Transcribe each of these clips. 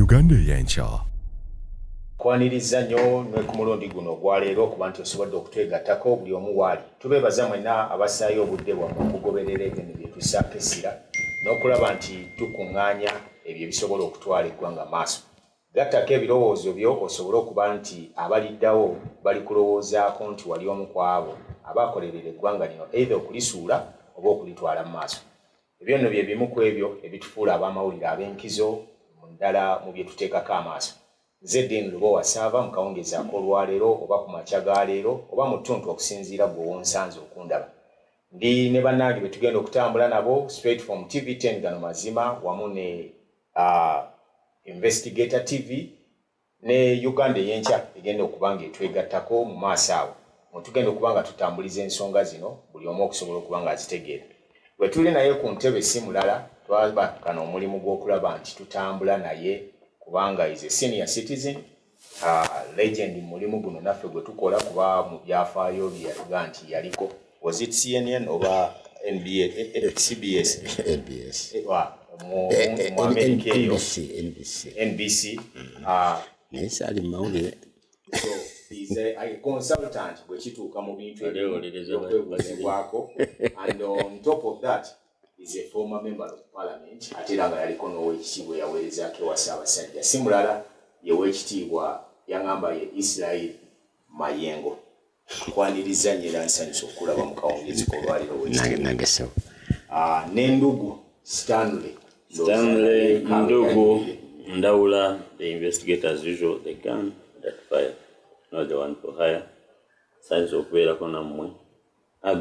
Uganda Eyenkya. Kwaniriza nnyo ne ku mulundi guno gwaleero okuba nti osobodde okutwegattako buli omu waali. Tubeebaza mwenna abasaayo obudde bwammwe okugoberera ebintu bye tusaako essira n'okulaba nti tukuŋŋaanya ebyo ebisobola okutwala eggwanga maaso. Gattako ebirowoozo byo osobole okuba nti abaliddawo bali kulowoozaako nti wali omu ku abo abaakolerera eggwanga lino either okulisuula oba okulitwala mu maaso. Ebyo nno bye bimu ku ebyo ebitufuula ab'amawulire ab'enkizo mu ddala mu bye tuteekako amaaso. Zizadde Lubowa Sava mu kawungeezi ak'olwaleero oba ku makya ga leero oba mu ttuntu okusinziira gwe wonsanze okundaba. Ndi ne bannange be tugenda okutambula nabo straight from TV10 gano mazima wamu ne Investigator TV ne Uganda Eyenkya egenda okuba nga etwegattako mu maaso awo. Tugenda okuba nga tutambuliza ensonga zino buli omu okusobola okuba nga azitegeera. Bwe tuli naye ku ntebe si mulala twaba kano omulimu gw'okulaba nti tutambula naye kubanga is a senior citizen, legend mulimu guno naffe gwe tukola kuba mu byafaayo bye yatuga nti yaliko. Was it CNN oba CBS? NBS. Mu America eyo. NBC. Yes, ali mawulire. So he's a consultant bwe kituuka mu bintu ebyokwebuzibwako. And on top of that, is a former member of parliament. Atiranga yaliko n'owekitiibwa yaweerezaako ewa Ssaabasajja. Si mulala ye weekitiibwa yangamba ye Israel Mayengo. Kwaniriza nnyo era nsanyusa okulaba mu kawungeezi k'olwaleero weekitiibwa. N'endugu Stanley Ndugu Ndawula, the investigator as usual, the gun that fire, not the one for hire. Science okubeerako nammwe.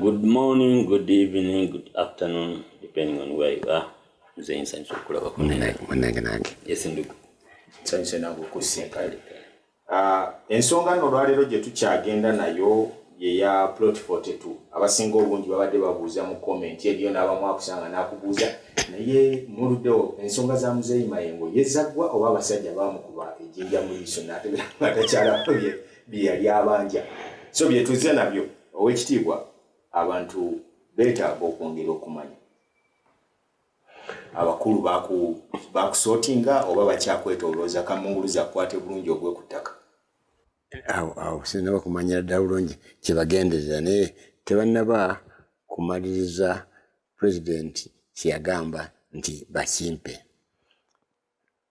Good morning, good evening, good afternoon, depending on where you are. Nze nsanyusa okulaba ku nange. Yes, Ndugu. Nsanyusa nange okusinkale. Ensonga nno olwaleero gye tukyagenda nayo ye ya plot 42. Abasinga obungi babadde babuuza mu comment eriyo n'abamu akusanga n'akubuuza naye muluddewo ensonga za Muzeeyi Mayengo yezaggwa oba abasajja baamukuba ejjinja mu liiso n'ategera nga takyalako bye yali abanja. So bye tuzze nabyo ow'ekitiibwa abantu beetaaga okwongera okumanya. Abakulu bakusootinga oba bakyakwetolooza kamunguluza akwate bulungi ogwe ku ttaka. Awo sinaba kumanyira ddala bulungi kye bagenderera naye tebannaba kumaliriza pulezidenti kye yagamba nti bakimpe.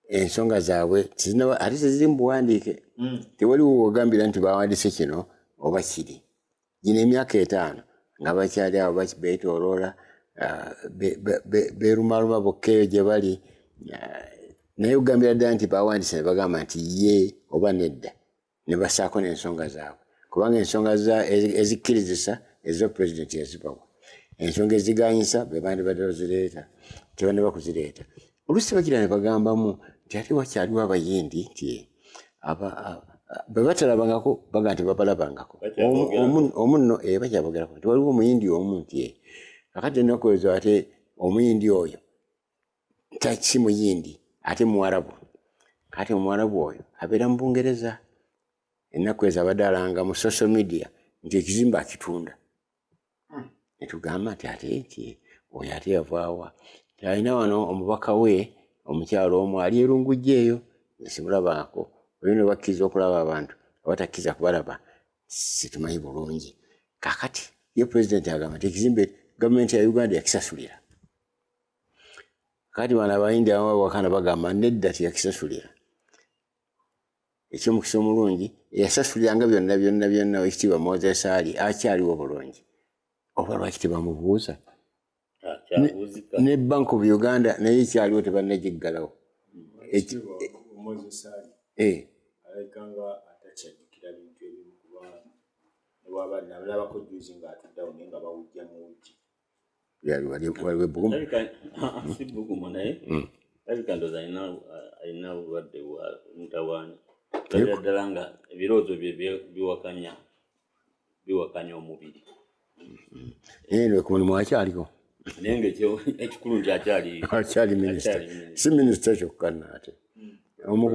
Ensonga zaabwe ate teziri mu buwandiike. Tewaliwo wogambira nti bawandiise kino oba kiri. Gino emyaka 5 nga bakyali awo beetooloola beerumaluma bokka eyo gye bali naye ogambira ddala nti bawandiise ne bagamba nti ye oba nedda ne basaako n'ensonga zaabwe kubanga ensonga ezikkirizisa ezo pulezidenti yazibawa. Ensonga eziganyisa be bandi badde bazireeta tebande bakuzireeta. Oluusi bagira ne bagambamu nti ate wakyaliwo abayindi nti bwe batalabangako baga nti babalabangako. Omu nno bakyabogerako nti waliwo omuyindi omu nti kakati ennakuwezo ate omuyindi oyo si muyindi ate muwarabu. Kati omuwarabu oyo abeera mu Bungereza. Ennaku ezo abadde alanga mu social media nti ekizimbe akitunda. Ne tugamba nti ate nti oyo ate yavaawa. Alina wano omubaka we omukyalo omu ali erungujja eyo simulabangako. Oyo ne bakkiriza okulaba abantu abatakkiriza kubalaba situmanyi bulungi. Kakati ye pulezidenti agamba nti ekizimbe gavumenti ya Uganda yakisasulira. Kati bano abayindi abamu wakana bagamba nedda tiyakisasulira. Ekyomukisa omulungi yasasuliranga byonna ekitiibwa Moses Ali akyaliwo bulungi. Oba lwaki tebamubuuza? Ne Bank of Uganda naye ekyaliwo tebannagiggalawo. Moses Ali alekanga atakyajjukira bintu ebimu kuba waba nalabako juzi ng'atuddawo naye nga bawujja mu wiki. Waliwo ebbugumu? Si bbugumu naye alabika ndowooza alina obulwadde bwa mutawaana. Olabira ddala nga ebirowoozo bye biwakanya omubiri. Naye ku mulimu akyaliko. Naye ng'ekikulu nti akyali minisita. Si minisita kyokka nate. Omu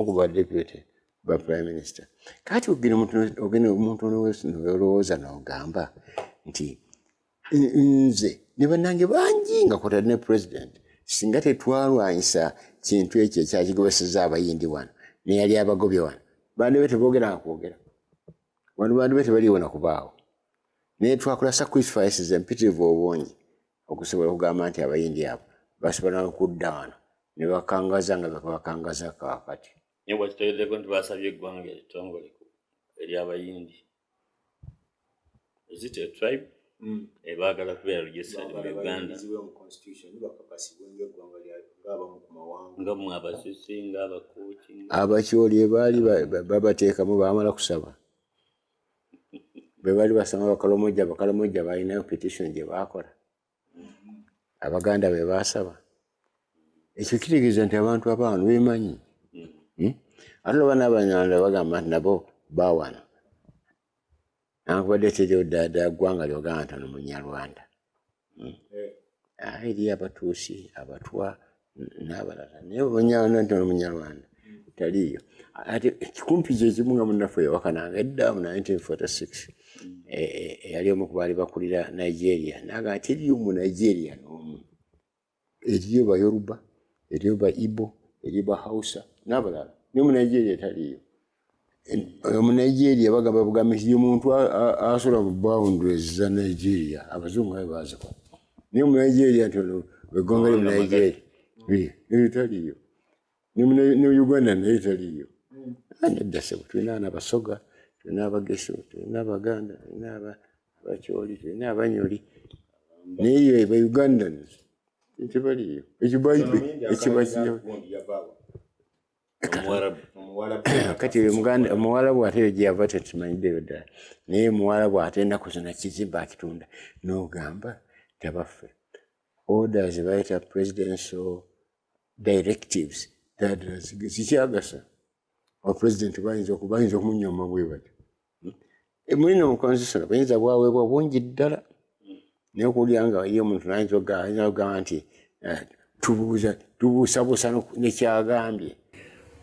ku ba deputy ba prime minister. Kati ogenda omuntu n'olowooza n'ogamba nti nze ne bannange bangi nga kwotadde ne president singa tetwalwanyisa kintu ekyo ekyakigobeseza abayindi wano neyali abagobye wano bandi bete boogera kwogera wano bandi bete baliwo nakubaawo naye twakola sacrifices empitirivu obungi okusobola okugamba nti abayindi abo basobola okudda wano ne bakangaza nga bakangaza kaakati naye bwakitegeddeko nti basabye eggwanga eritongole eri abayindi is it a tribe baagala kubeera registered mu Uganda nga mmwe abasisi nga abakuuki abakyoli ebaali babateekamu baamala kusaba bwe baali basanga Bakalamojja baalinayo petition gye baakola Abaganda be baasaba ekyo kitegeeza nti abantu abaano beemanyi ate oba n'Abanyarwanda bagamba nti nabo baawana nankubadde teriyo ddala ggwanga lyogamba nti ono Munyarwanda eri Abatuusi Abatwa n'abalala naye Munyarwanda nti ono Munyarwanda taliyo ate kikumpi kyekimu nga munnaffe yawakananga edda mu 1946 yali omu ku baali bakulira Nigeria naga teriyo mu Nigeria n'omu eriyo Bayoruba eriyo ba Igbo eriyo ba Hausa n'abalala naye mu Nigeria taliyo mu Nigeria bagamba nti omuntu asola mu boundaries za Nigeria abazungu abe bazikola naye mu Nigeria nti ono eggwanga lyo mu Nigeria taliyo ne Uganda naye taliyo nedda sebo tulina Abasoga tulina Abageso tulina Abaganda tulina Abakyoli tulina Abanyoli naye ba Ugandans tebaliyo kati Omuwarabu ate gye yava tetumanyiddeyo ddala naye Muwarabu ate ennaku zonna kizimba akitunda n'ogamba tabaffe orders bayita presidential directives zikyagasa President bayinza okumunyooma bwe batyo mulina mu constitution bayinza bwaweebwa bungi ddala naye okuwulira nga ye omuntu nayinza okugamba nti tubuusabuusa nekyagambye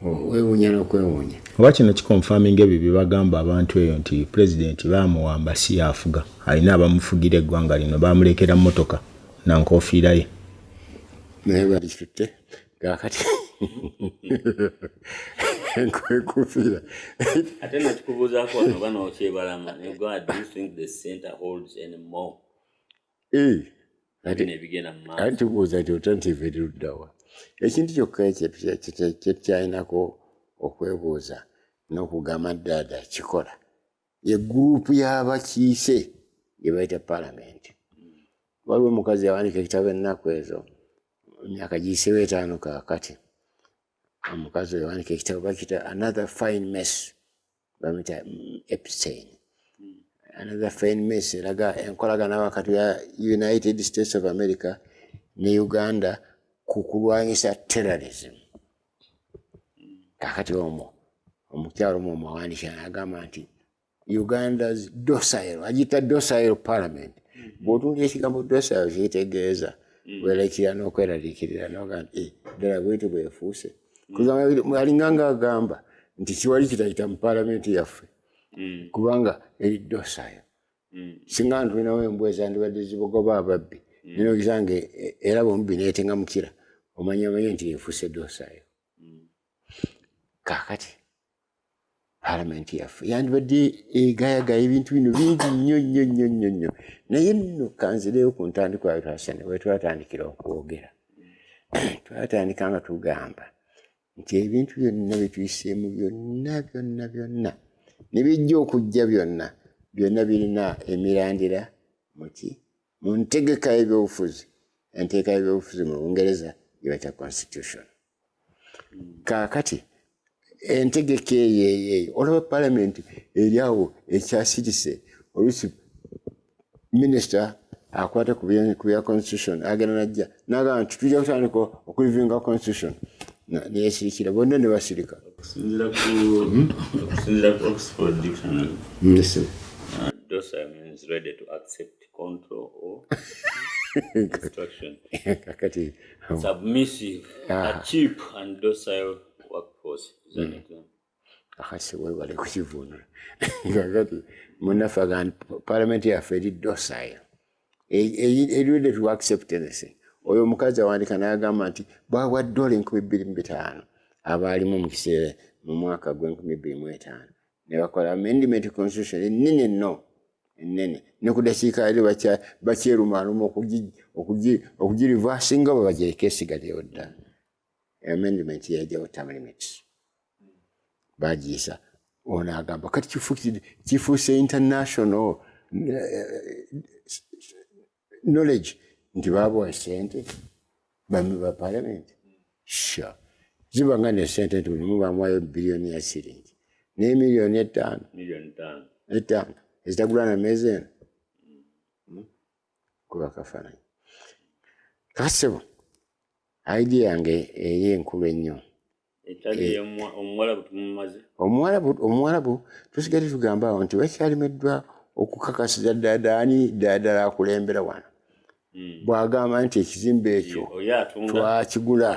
weewuunya n'okwewuunya oba kino kikonfaminga ebyo bye bagamba abantu eyo nti pulezidenti baamuwamba si yafuga alina abamufugira eggwanga lino baamulekera mmotoka nankofiira ye naye balikitutte kaakati enkofiira ate nakikubuuzaako wano oba n'okyebalama ne God, do you think the center holds any more nebigenda mu maaso ate tubuuza nti alternative eruddawa ekintu kyokka kyetyalinako okwebuuza n'okugamba ddaada kikola ye gurupu y'abakiise gye bayita palamenti waliwo omukazi yawandiika ekitabo ennaku ezo emyaka giyiseewo 5 kaakati omukazi oyo yawandiika ekitabo bakiyita another fine mess bamuyita Epstein another fine mess eraga enkolagana wakati ya United States of America ne Uganda ku kulwanyisa terrorism kakati omwo omukyalo omwo awandiika n'agamba nti Uganda's docile agita docile parliament bw'otuulira ekigambo docile kiyitegeeza weerekera n'okweraliikirira n'ogamba nti ddala bwetyo bwefuuse kugamba alinga ng'agamba nti kiwali kitayita mu palamenti yaffe kubanga eri docile singa ntulinawo embwa ezandibadde zibogoba ababbi nina okisanga era bomubbi neetenga mukira omanye nti efuuse docile kaakati palamenti yaffe yandibadde egayagaya ebintu bino bingi nnyo naye nno kanzireyo ku ntandikwa yatwasane wetwatandikira okwogera twatandika nga tugamba nti ebintu byonna byetuyiseemu byonna nebijja okujja byonna birina emirandira mu ntegeka y'ebyobufuzi enteeka y'ebyobufuzi mu Lungereza yebayita constitution kaakati entegeka eyo olaba palamenti eri awo ekyasirise oluusi minisita akwata ku bya constitution agenda najja n'agamba nti tujja kutandika okulivinga constitution neyesirikira bonna ne basirika okusinziira ku Oxford Dictionary docile means ready to accept control or instruction kakati submissive a cheap and docile workforce is an example akasi webale kukivuunula kakati munnaffe agamba palamenti yaffe eri docile eri ready to accept anything oyo omukazi awandika n'agamba nti bwawa $2,250 abaalimu mu kiseera mu mwaka gw'2025 ne bakola amendment constitution ennene nno ennene ne ku dakiika eri bakyerumaaluma okugirivasinga bwe bagireka esigaddeyo ddala amendment yajjawo term limits bagiyisa ono agamba kati kifuuse international knowledge nti baabawa sente bami ba parliament sure zibanga ne sente nti mulimu bamuwayo biliyoni ya siringi ne miliyoni 5 ezitagula na meezi eno kuba kafaananyi kasebo idea yange ey'enkulu ennyo omuwarabu tusigadde tugamba awo nti bakyalimeddwa okukakasiza ddala akulembera wano bw'agamba nti ekizimbe ekyo twakigula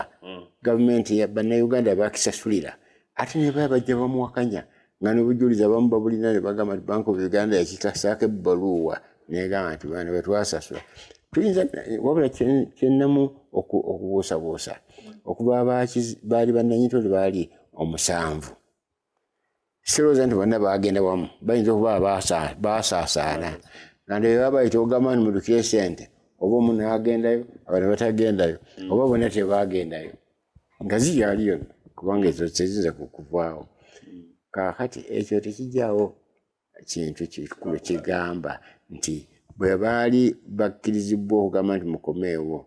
gavumenti ya bannayuganda bakisasulira ate ne bajja bamuwakanya nga n'obujulizi abamu babulina ne bagamba nti Bank of Uganda yakikasaako ebbaluwa negamba nti bano betwasasula tuyinza wabula kyennamu okubuusabuusa okuba baali bannanyitoli baali 7 sirowooza nti bonna bagenda wamu bayinza okuba basaasaana nga ne babayita ogamba nti mudukire sente oba omu n'agendayo abana batagendayo oba bonna tebagendayo nga ziryaliyo kubanga ezo teziyinza kuvaawo kaakati ekyo tekijjaawo kintu kikulu kigamba nti bwe baali bakkirizibwa okugamba nti mukomeewo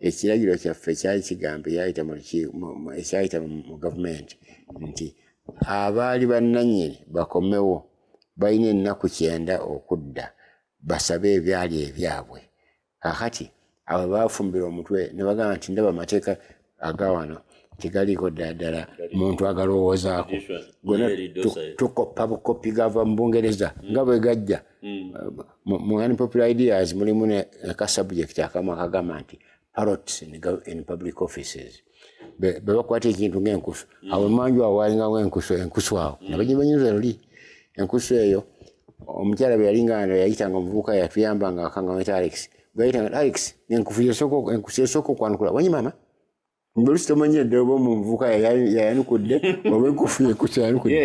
ekiragiro kyaffe kyali kigamba ekyayita mu gavumenti nti abaali bannannyini bakomewo balina ennaku 9 okudda basabe ebyali ebyabwe kakati abo baafumbira omutwe ne bagamba nti ndaba amateeka agawano tegaliiko ddala muntu agalowoozaako gonna tukopa bukopi gava mu Bungereza nga bwe gajja mu unpopular ideas mulimu ne ka subject akamu akagamba nti parrots in public offices bebakwata ekintu ng'enkusu awo emanju awo walingawo enkusu awo nabagibanyuza luli enkusu eyo omukyala bwe yalingana yayitanga omuvubuka yatuyambanga akanga mweta Alex bwe yayitanga Alex enkusu esooka okwanukula wanyi maama mbulusi tomanyire ddala oba omuvubuka yayanukudde oba enkusu yanukudde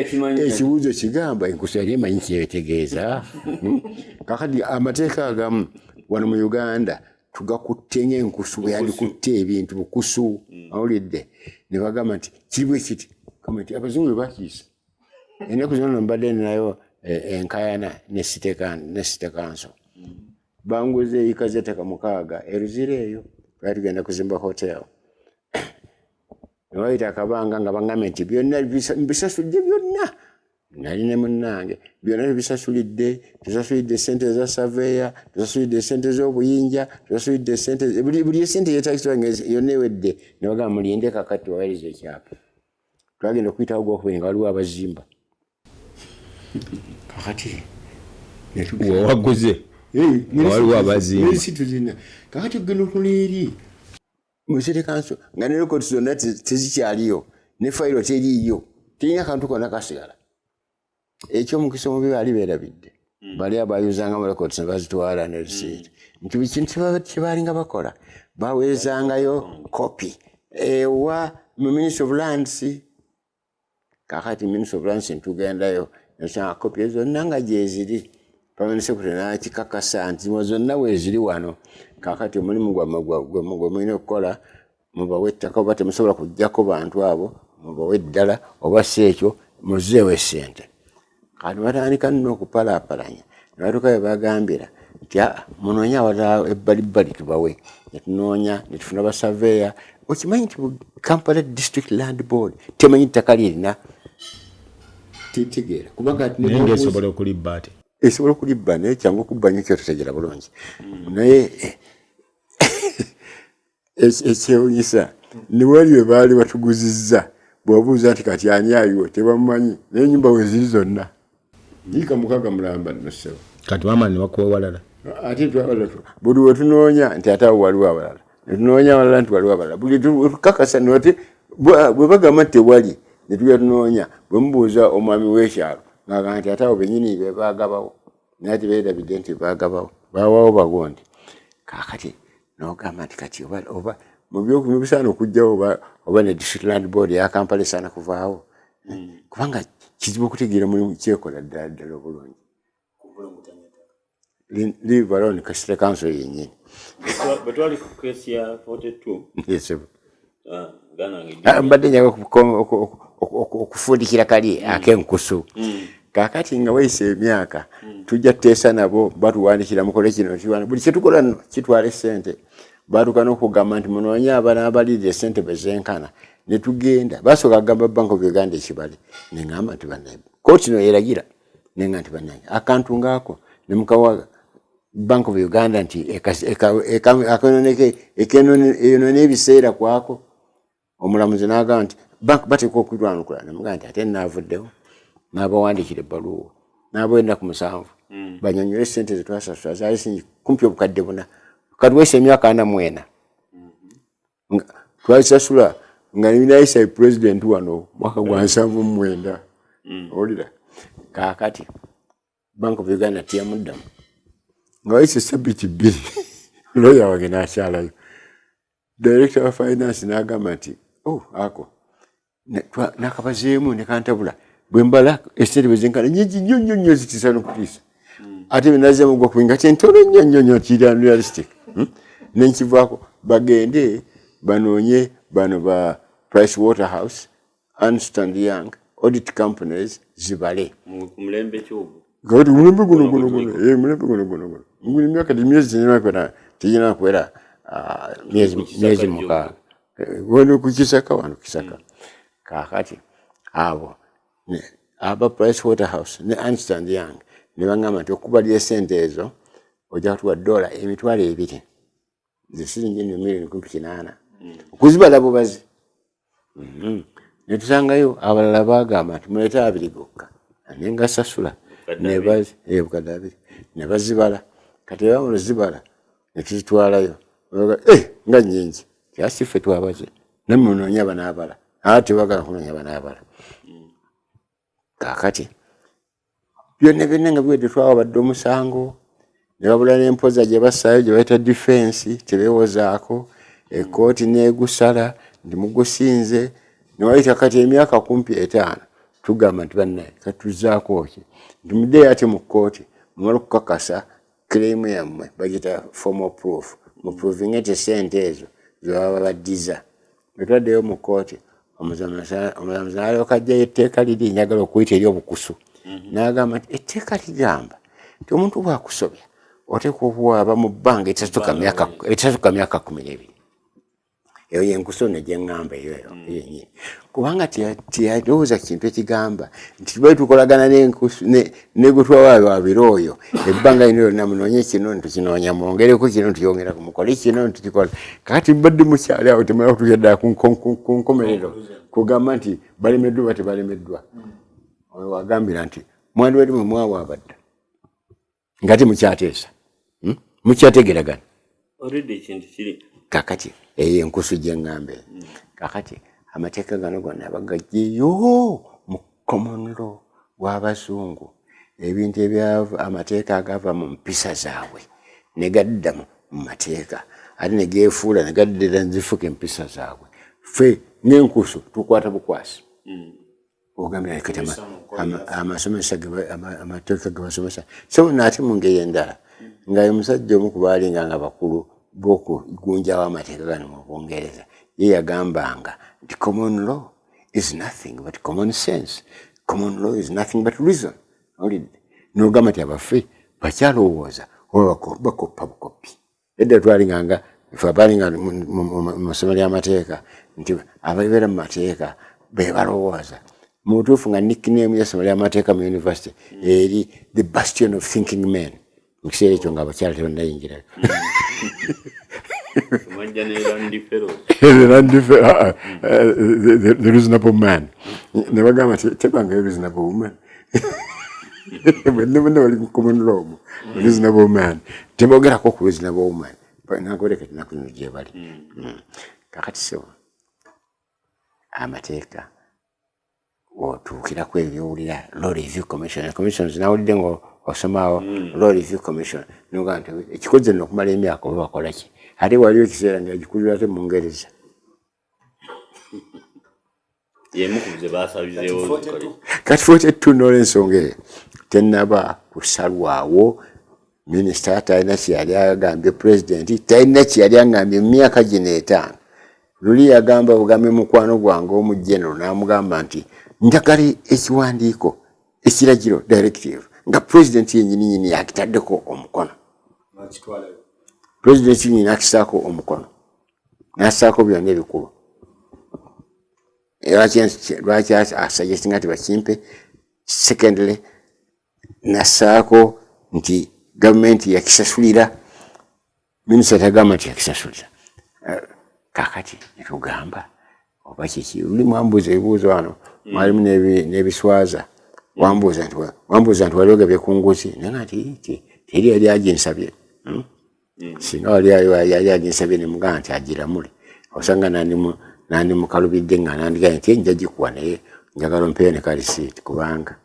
ekibuuzo kigamba enkusu yali emanyi kyetegeeza kakati amateeka agamu wano mu Uganda tugakutte ng'enkusu bwe yandikutte ebintu bukusu awulidde ne bagamba nti kiri kiti kama nti abazungu bwe bakiisa ennaku zino mbadde nayo enkayana ne city council banguze eika z'ettaka 6 eruzire eyo twali tugenda kuzimba hotel ne bayita akabanga nga baŋŋambye nti byonna bisasudde byonna nali ne munnange byonna bisasulidde tusasulidde sente eza surveyor tusasulidde sente z'obuyinja tusasulidde sente buli sente yetagisibwa yonna ewedde ne bagamba mulinde kakati waweriza ekyapa twagenda okuyitawo gwokubiri nga waliwo abazimba kakati waguze waliwo abazimba situzina kakati ogenda okuleeri musite kanso nga ne rekodi zonna tezikyaliyo ne fayiro teriiyo terina kantu konna kasigala ekyomukisa omubi baali beerabidde bali abayuzanga mu records ne bazitwala ne receipt nti bikintu kyebalinga bakola baweerezangayo kopi ewa mu Ministry of Lands kakati Ministry of Lands ntugendayo nasanga kopi ezo zonna nga gyeziri Permanent Secretary n'akikakasa nti zonna weeziri wano kakati omulimu gwe mulina okukola mubawe ettaka oba temusobola kujjako bantu abo mubawe ddala oba si ekyo muzeewo essente kati batandika nno okupalaapalanya ne batuuka bye bagambira nti munoonya awalala ebbalibbali tubawe ne tunoonya ne tufuna basaveeya okimanyi nti Kampala District Land Board temanyi ttaka lirina titegeera kubanga naye esobola okulibba ate esobola okulibba naye kyangu okubba nnyo kyotetegera bulungi naye ekyewunyisa ne wali bwe baali batuguzizza bw'obuuza nti kati ani aliwo tebamumanyi naye ennyumba weziri zonna yiika 6 mulamba nnosebo kati maama ne bakuwa walala ate buli we tunoonya nti ate awo waliwo abalala ne tunoonya abalala nti waliwo abalala buli tukakasa nate bwe bagamba nti tewali ne tuya tunoonya bwe mubuuza omwami w'ekyalo ng'agamba nti ate awo bennyini be baagabawo naye tebeerabidde nti baagabawo baawawo bagondi kaakati n'ogamba nti kati oba mu bisaana okujjawo oba ne district land board ya Kampala esaana kuvaawo kubanga kizibu okutegeera mulimu kyekola ddala obulungi leave alone kasita council yennyini batwali ku kesi ya 42 mbadde njaga okufundikira kali ak'enkusu kakati nga wayise emyaka tujja tuteesa nabo batuwandikira mukole kino buli kyetukola nno kitwala essente batuuka n'okugamba nti munoonye abaana abalirira essente bezenkana ne tugenda basooka kugamba Bank of Uganda ekibale ne ngamba nti bannaye kooti no yeragira ne nga nti bannaye akantu ngaako ne mukawa Bank of Uganda nti ekenoona ebiseera kwako omulamuzi n'agamba nti bank bateekwa okulwanukula ne mugamba nti ate naavuddewo n'abawandikira ebbaluwa n'abawenda ku 7 banyonyole essente zetwasasula zaali singi kumpi obukadde 4 kati wese emyaka 44 twasasula nga ninayisa president wano mwaka gwa 79 olira kakati Bank of Uganda tiyamuddamu nga wayise sabiti 2 lawyer wange n'akyalayo director of finance n'agamba nti ako nakabazeemu ne kantabula bwe mbala essente bezenkana nyingi nnyo zitiisa n'okutiisa ate benazeemu gwa kuinga kyentono nnyo kiri unrealistic nenkivaako bagende banoonye bano ba Price Waterhouse Ernst & Young audit companies zibale mulembe kyugo gawati mulembe guno emyaka teyina kwera myezi mukaaga wano ku Kisaka wano Kisaka kakati abo aba Price Waterhouse ne Ernst & Young ne bangamba nti okubalira essente ezo ojja kutuwa $2,200 zisiringi million 18 okuzibala bubazi ne tusangayo abalala bagamba nti muleete 2 gokka nenga sasula ne bazibala kati bamala zibala ne tuzitwalayo nga nnyingi kyasiffe twabaze nammwe munoonya banaabala ate bagala kunoonya banaabala kakati byonna nga biwedde twawabadde omusango ne babula n'empoza gye bassaayo gye bayita defense tebeewozaako ekkooti neegusala ndi mugusinze ne wayita kati emyaka kumpi 5 tugamba nti bannaye katuzzaako ki nti muddeyo ate mu kkooti mumala okukakasa claim yammwe bagita formal proof muprovinga nti essente ezo zebaba baddiza bwe twaddeyo mu kkooti omulamuzi n'alyoka ajjayo etteeka liri njagala okuyita eri obukusu n'agamba nti etteeka ligamba nti omuntu bw'akusobya oteekwa obuwaaba mu bbanga etasuka myaka 12 eyo yenkuso ne gye ŋŋamba eyo yennyini kubanga tiyalowooza kintu ekigamba nti bali tukolagana negutwawaabwe wabire oyo ebbanga lino lyonna munoonye kino ntukinoonya mwongereko kino ntuyongera mukole kino ntukikola kakati mbadde mukyali awo temala kutuuka ddala ku nkomerero kugamba nti balemeddwa ba tebalemeddwa oyo wagambira nti mwandibadde mwe mwawaabadda nga temukyateesa mukyategeragana already ekintu kiri kakati eyo enkusu gye ŋŋambe kakati amateeka gano gonna bagagyeyo mu common law w'abazungu ebintu amateeka agava mu mpisa zaabwe ne gadda mu mateeka ate ne geefuula ne gaddira nzifuka empisa zaabwe ffe n'enkusu tukwata bukwasi ogambira kati amasomesa amateeka ge basomesa so naate mu ngeri endala nga omusajja omu ku baalinganga bakulu bw'okugunjawo amateeka gano mu Bungereza ye yagambanga nti common law is nothing but common sense, common law is nothing but reason. N'ogamba nti abaffe bakyalowooza oba bakoppa bukopi edda twalinganga ife abalinga mu masomero y'amateeka nti ababeera mu mateeka be balowooza mu butuufu nga nickname y'essomero ly'amateeka mu university eri the bastion of thinking men mu kiseera ekyo nga abakyala tebannayingirayo the reasonable man ne bagamba tebanga reasonable woman bonna bali mu common law reasonable man tebogerako ku reasonable woman nagoleka tinaku zino gye bali kakati so amateeka otuukirako ebyowulira law review commission zinawulidde nga osomaawo law review commission noga nti ekikoze nno okumala emyaka oba bakola ki ate waliwo ekiseera ng'agikulira ate mu Ngereza. Kati 42 n'olw'ensonga eyo tennaba kusalwawo. Minisita talina kyeyali agambye pulezidenti, talina kyeyali agambye mu myaka gino 5. Luli yagamba bugambe mukwano gwange omu genero n'amugamba nti njagala ekiwandiiko ekiragiro directive nga pulezidenti yennyini yakitaddeko omukono. Pulezidenti yennyini akisaako omukono n'assaako byonna ebikulu. Lwaki asuggestinga nti bakimpe. Secondly, nassaako nti gavumenti yakisasulira. Minisita tagamba nti yakisasulira. Kakati netugamba oba kiki luli mwambuuza ebibuuzo wano mwalimu n'ebiswaza wambuuza nti wali ogabye ku nguzi naye nti teri yali aginsabye. Singa yali aginsabye nemugamba nti agiramule osanga nandi mukalubidde nga nandigaye nti nja gikuwa naye njagala ompeeyo ne kalisiiti kubanga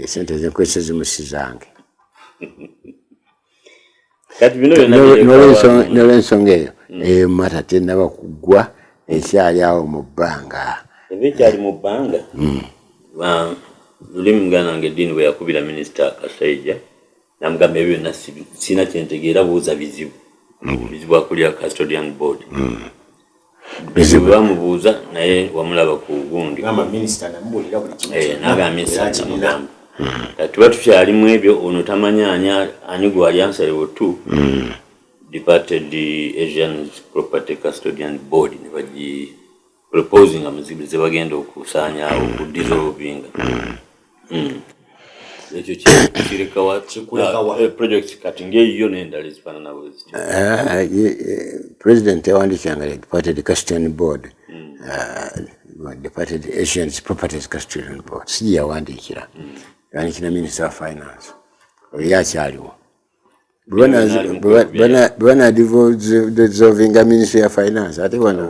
sente zenkozesa zimusizange. N'olw'ensonga eyo mata tennaba kuggwa ekyali awo mu bbanga. Ekyali mu bbanga luli muganda wange Eddiini bwe yakubira minisita Kasaija namugamba ebyo byonna sina kyentegeera buuza bizibu akulira custodian board. Bizibu bamubuuza naye wamulaba ku gundi n'agamba minisita namugamba tuba tukyalimu ebyo ono tamanya ani gwali answerewo tu. Departed the Asian Property Custodian Board ne bagi proposing amuzibu ze bagenda okusaanyaawo okudissolvinga. Ekyo kireka project kati ng'eyo n'endala ezifaanana bwezityo. President yawandiikanga Departed Custodian Board, Departed Asian Property Custodian Board. Si yawandiikira yawandiikira Minister of Finance yakyaliwo. Bwana dissolvinga Ministry of Finance ate wana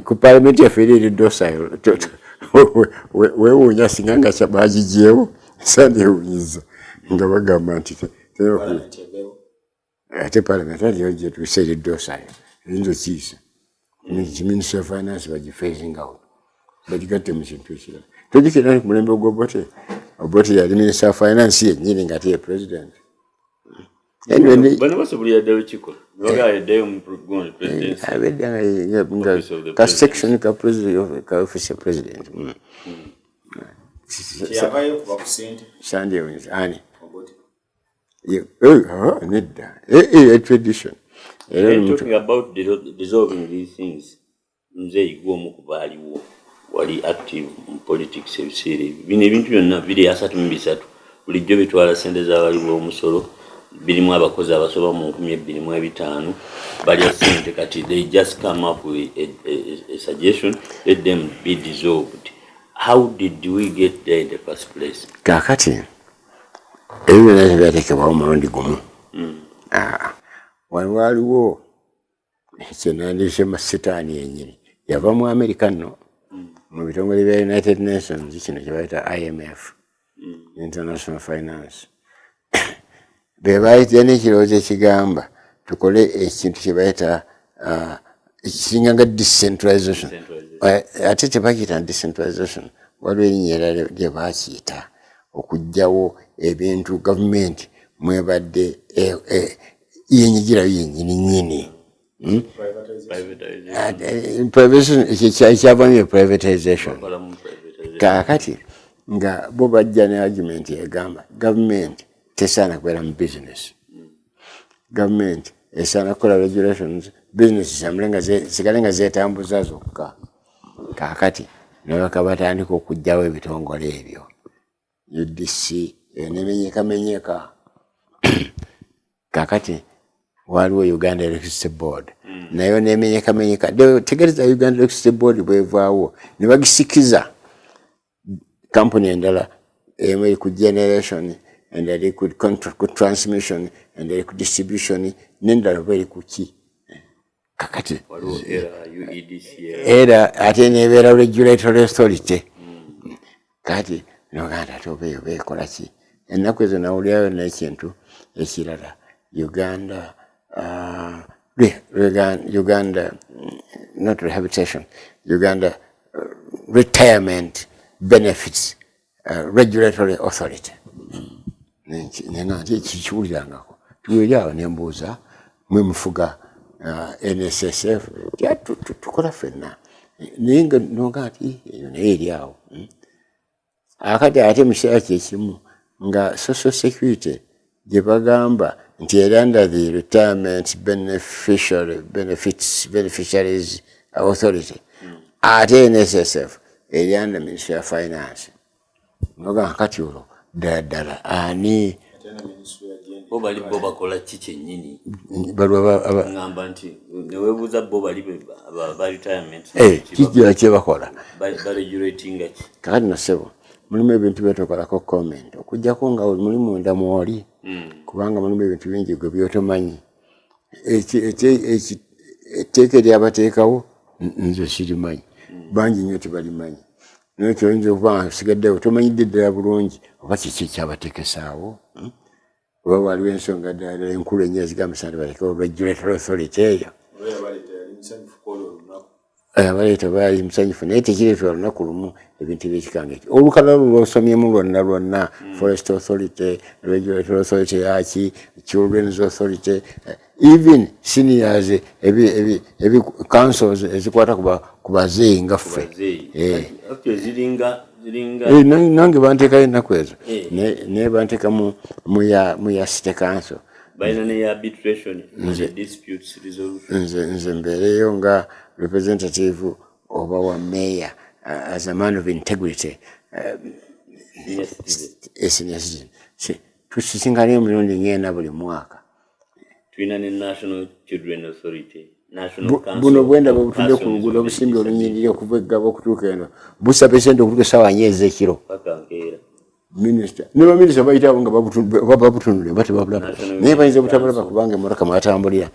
ku parliament yaffe eri docile weewuunya singa nga bagiggyewo sandewunyiza nga bagamba nti ate parliament aliyo gye tuuse eri docile eyinza okiisa Ministry of Finance bagifacing out bagigatte mu kintu ekirala. Togikira ku mulembe gw'Obote. Obote yali Minister of Finance yennyini nga ate president. Bano basobola yaddeyo kiko bagayeddeyo mu presidency ka section ka office president. Kyavayo kuba ku ssente Sunday wins ani nedda a tradition. Talking about dissolving these things nze igwo mu kubaaliwo wali active in politics ebiseera bino ebintu byonna biri 33 bulijjo bitwala ssente z'abaliwo omusolo birimu abakozi abasoba mu 2,500 bali ssente kati they just come up with a suggestion, let them be dissolved. How did we get there in the first place? Kakati ebyo nabyo byateekebwawo mulundi gumu. Waliwo ekyenandise masitaani yennyini yava mu America nno mu bitongole bya United Nations kino kye bayita IMF, International Finance. Be bayita n'ekirowoozo ekigamba tukole ekintu kye bayita ekinganga decentralization. Ate tebakiyita decentralization, waliwo erinnya erala lye baakiyita okuggyawo ebintu gavumenti mwebadde yenyigira yennyini. Ekyavamu privatization. Kaakati nga bo bajja ne argument egamba gavumenti tesaana kubeera mu business. Gavumenti esaana kukola regulations, business sigale nga zeetambuza zokka. Kaakati nabaka batandika okuggyawo ebitongole ebyo. UDC nemenyekamenyeka. Kaakati waliwo Uganda Electricity Board nayo nemenyekamenyeka. Tegereza Uganda Electricity Board bwevaawo ne bagisikiza company endala emu ku generation endala ku transmission endala ku distribution n'endala bweri ku ki. Kakati era ate nebeera regulatory authority. Kati noganda tobeyo bekola ki. Ennaku ezo nawulirayo n'ekintu ekirala Uganda Uganda, not rehabilitation, Uganda retirement benefits regulatory authority. Kikiwulirangako tuweri awo nembuuza mwe mufuga NSSF tukola ffenna naye nga noga ati eyo naye eri awo akati ate mukiseera kyekimu nga social security gye bagamba nti eri under the retirement beneficiaries authority ate NSSF eri under Ministry of Finance noga kati olwo ddala ani bo bali bo bakola ki kyennyini balwa ngamba nti neweebuuza bo bali ba retirement kijja kye bakola baregulatinga ki kakati nasebo mulimu ebintu byetokolako comment okujjako nga muli munda mwoli kubanga mulimu ebintu bingi gwe byotomanyi etteeka eryabateekawo nze sirimanyi bangi nnyo tebalimanyi naye kyoyinza okuba sigaddewo tomanyidde ddala bulungi oba kiki ekyabateekesaawo oba waliwo ensonga ddala enkulu ennyo ezigamba sante balekawo regulatory authority eyo abaleeta baali musanyufu naye tekireetwa olunaku lumu ebintu ebyekikanga ekyo olukalala lwosomyemu lwonna forest authority regulatory authority yaki children's authority even seniors councils ezikwata ku bazeeyi nga ffe nange banteekayo ennaku ezo naye banteeka mu ya city council nze mbeereyo nga representative oba wa mayor as a man of integrity senior citizen tusisingayo emirundi ng'ena buli mwaka tulina ne National Children Authority buno bwenda bwebutudde ku luguudo obusimbi olunyiriri okuva eggaba okutuuka eno busaba esente okutuuka essaawa nnya ez'ekiro minisita ne baminisita bayitawo nga babutunule oba tebabulaba naye bayinza obutabulaba kubanga emmotoka mwatambulira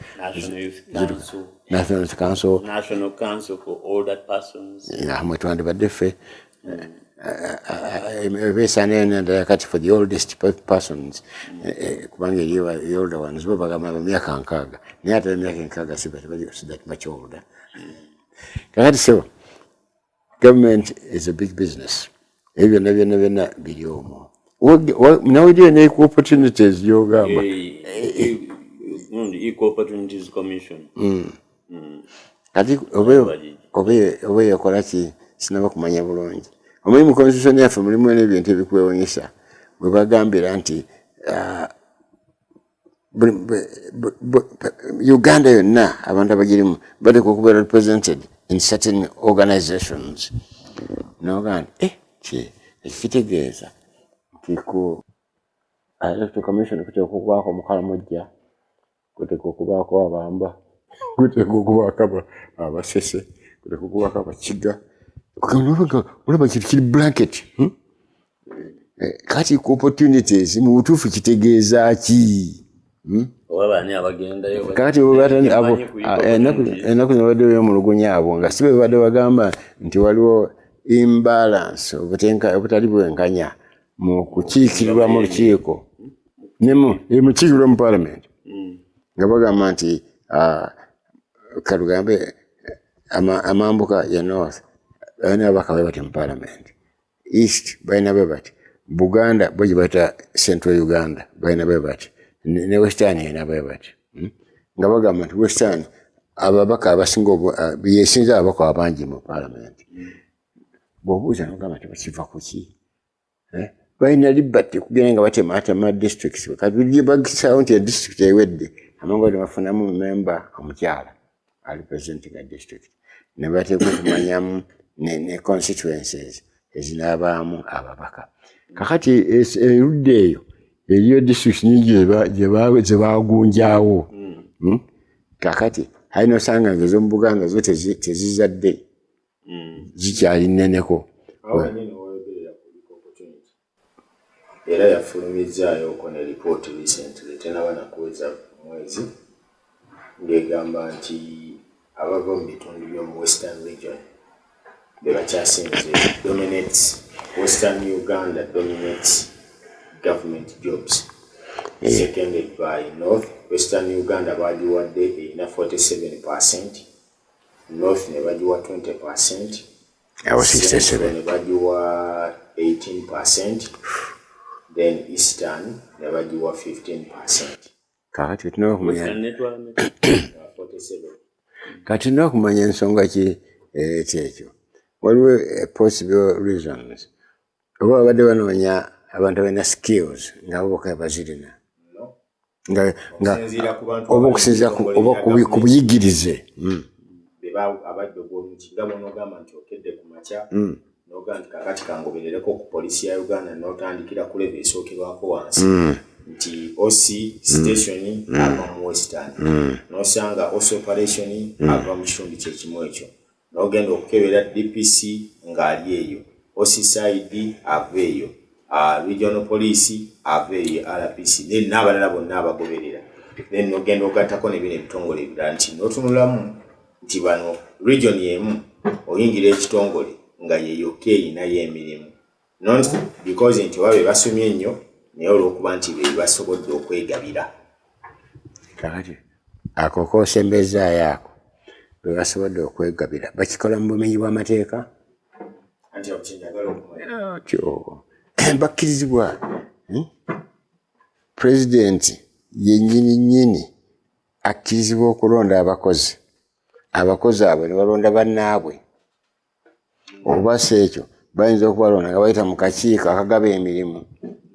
National Council for Older Persons mwe twandibadde ffe beesaana endala kati for the oldest persons kubanga eriyo the older ones bo bagamba emyaka 6 naye ate emyaka 6 siba tebali that much older kakati so government is a big business ebyo byonna biri omwo nawulira ne opportunities gyogamba Equal Opportunities Commission kati oba yakola ki sinaba kumanya bulungi omanyi mu constitution yaffe mulimu n'ebintu ebikwewunyisa bwe bagambira nti Uganda yonna abantu abagirimu baleka okuba represented in certain organizations nogamba ekitegeeza ntiku electoral commission kuteeka okubaako omukalamoja kuteeka okubaako abamba kuteeka okubaako abasese kuteeka okubaako abakiga olaba kintu kiri blanket kati ku opportunities mu butuufu kitegeeza ki kati ennaku zibaddeyo ey'omulugunya abo nga si be babadde bagamba nti waliwo imbalance obutali bwenkanya mu kukiikirirwa mu lukiiko mukiikirirwa mu parliament nga bagamba nti kalugambe amambuka ya north balina ababaka bwe bati mu parliament east balina bwe bati buganda bwe gyebayita central uganda balina bwe bati ne western erina bwe bati nga bagamba nti western ababaka abasinga yesinza ababaka abangi mu parliament bw'obuuza nogamba nti bakiva ku ki balina liberty kugenda nga batematema districts kati bagisaawo nti district ewedde amangu tebafunamu member omukyala alipresentinga district ne bateekwa okumanyamu ne constituencies ezinaabaamu ababaka kakati erudde eyo eriyo district nyingi zebagunjaawo kakati alina osanga ng'ez'omu Buganda zo tezizadde zikyali nneneko era yafulumizzaayo ne report recently tenaba nakuweza mwezi ng'egamba nti abava mu bitundu by'omu western region bebakyasinze dominates western Uganda dominates government jobs seconded by North. Western Uganda Bagiwadde erina 47%, North ne bagiwa 20%, Central ne bagiwa 18%, then Eastern ne bagiwa 15%. Kakati tulina okumanya 47. Kati tulina okumanya ensonga ki ekyo. Waliwo possible reasons. Oba babadde banoonya abantu abalina skills nga boka bazirina. Oba okusinziira ku buyigirize. Abadde obw'omuti nga bw'onogamba nti okedde ku makya n'ogamba nti kakati kangoberereko ku poliisi ya Uganda n'otandikira ku level esookerwako wansi nti OC station ava mu Western n'osanga OC operation ava mu kitundu kyekimu ekyo n'ogenda okukebera DPC ng'ali eyo OC side ava eyo regional police ava eyo RPC then n'abalala bonna abagoberera then n'ogenda ogattako ne bino ebitongole ebirala nti n'otunulamu nti bano region yemu oyingira ekitongole nga yeyoka eyinayo emirimu not because nti babe basomye ennyo naye olw'okuba nti be basobodde okwegabira. Kakati ako koosembezaayo ako be basobodde okwegabira bakikola mu bumenyi bw'amateeka anti okukinjagala okumanya kyo bakkirizibwa pulezidenti yennyini akkirizibwa okulonda abakozi abo ne balonda bannaabwe oba si ekyo bayinza okubalonda nga bayita mu kakiiko akagaba emirimu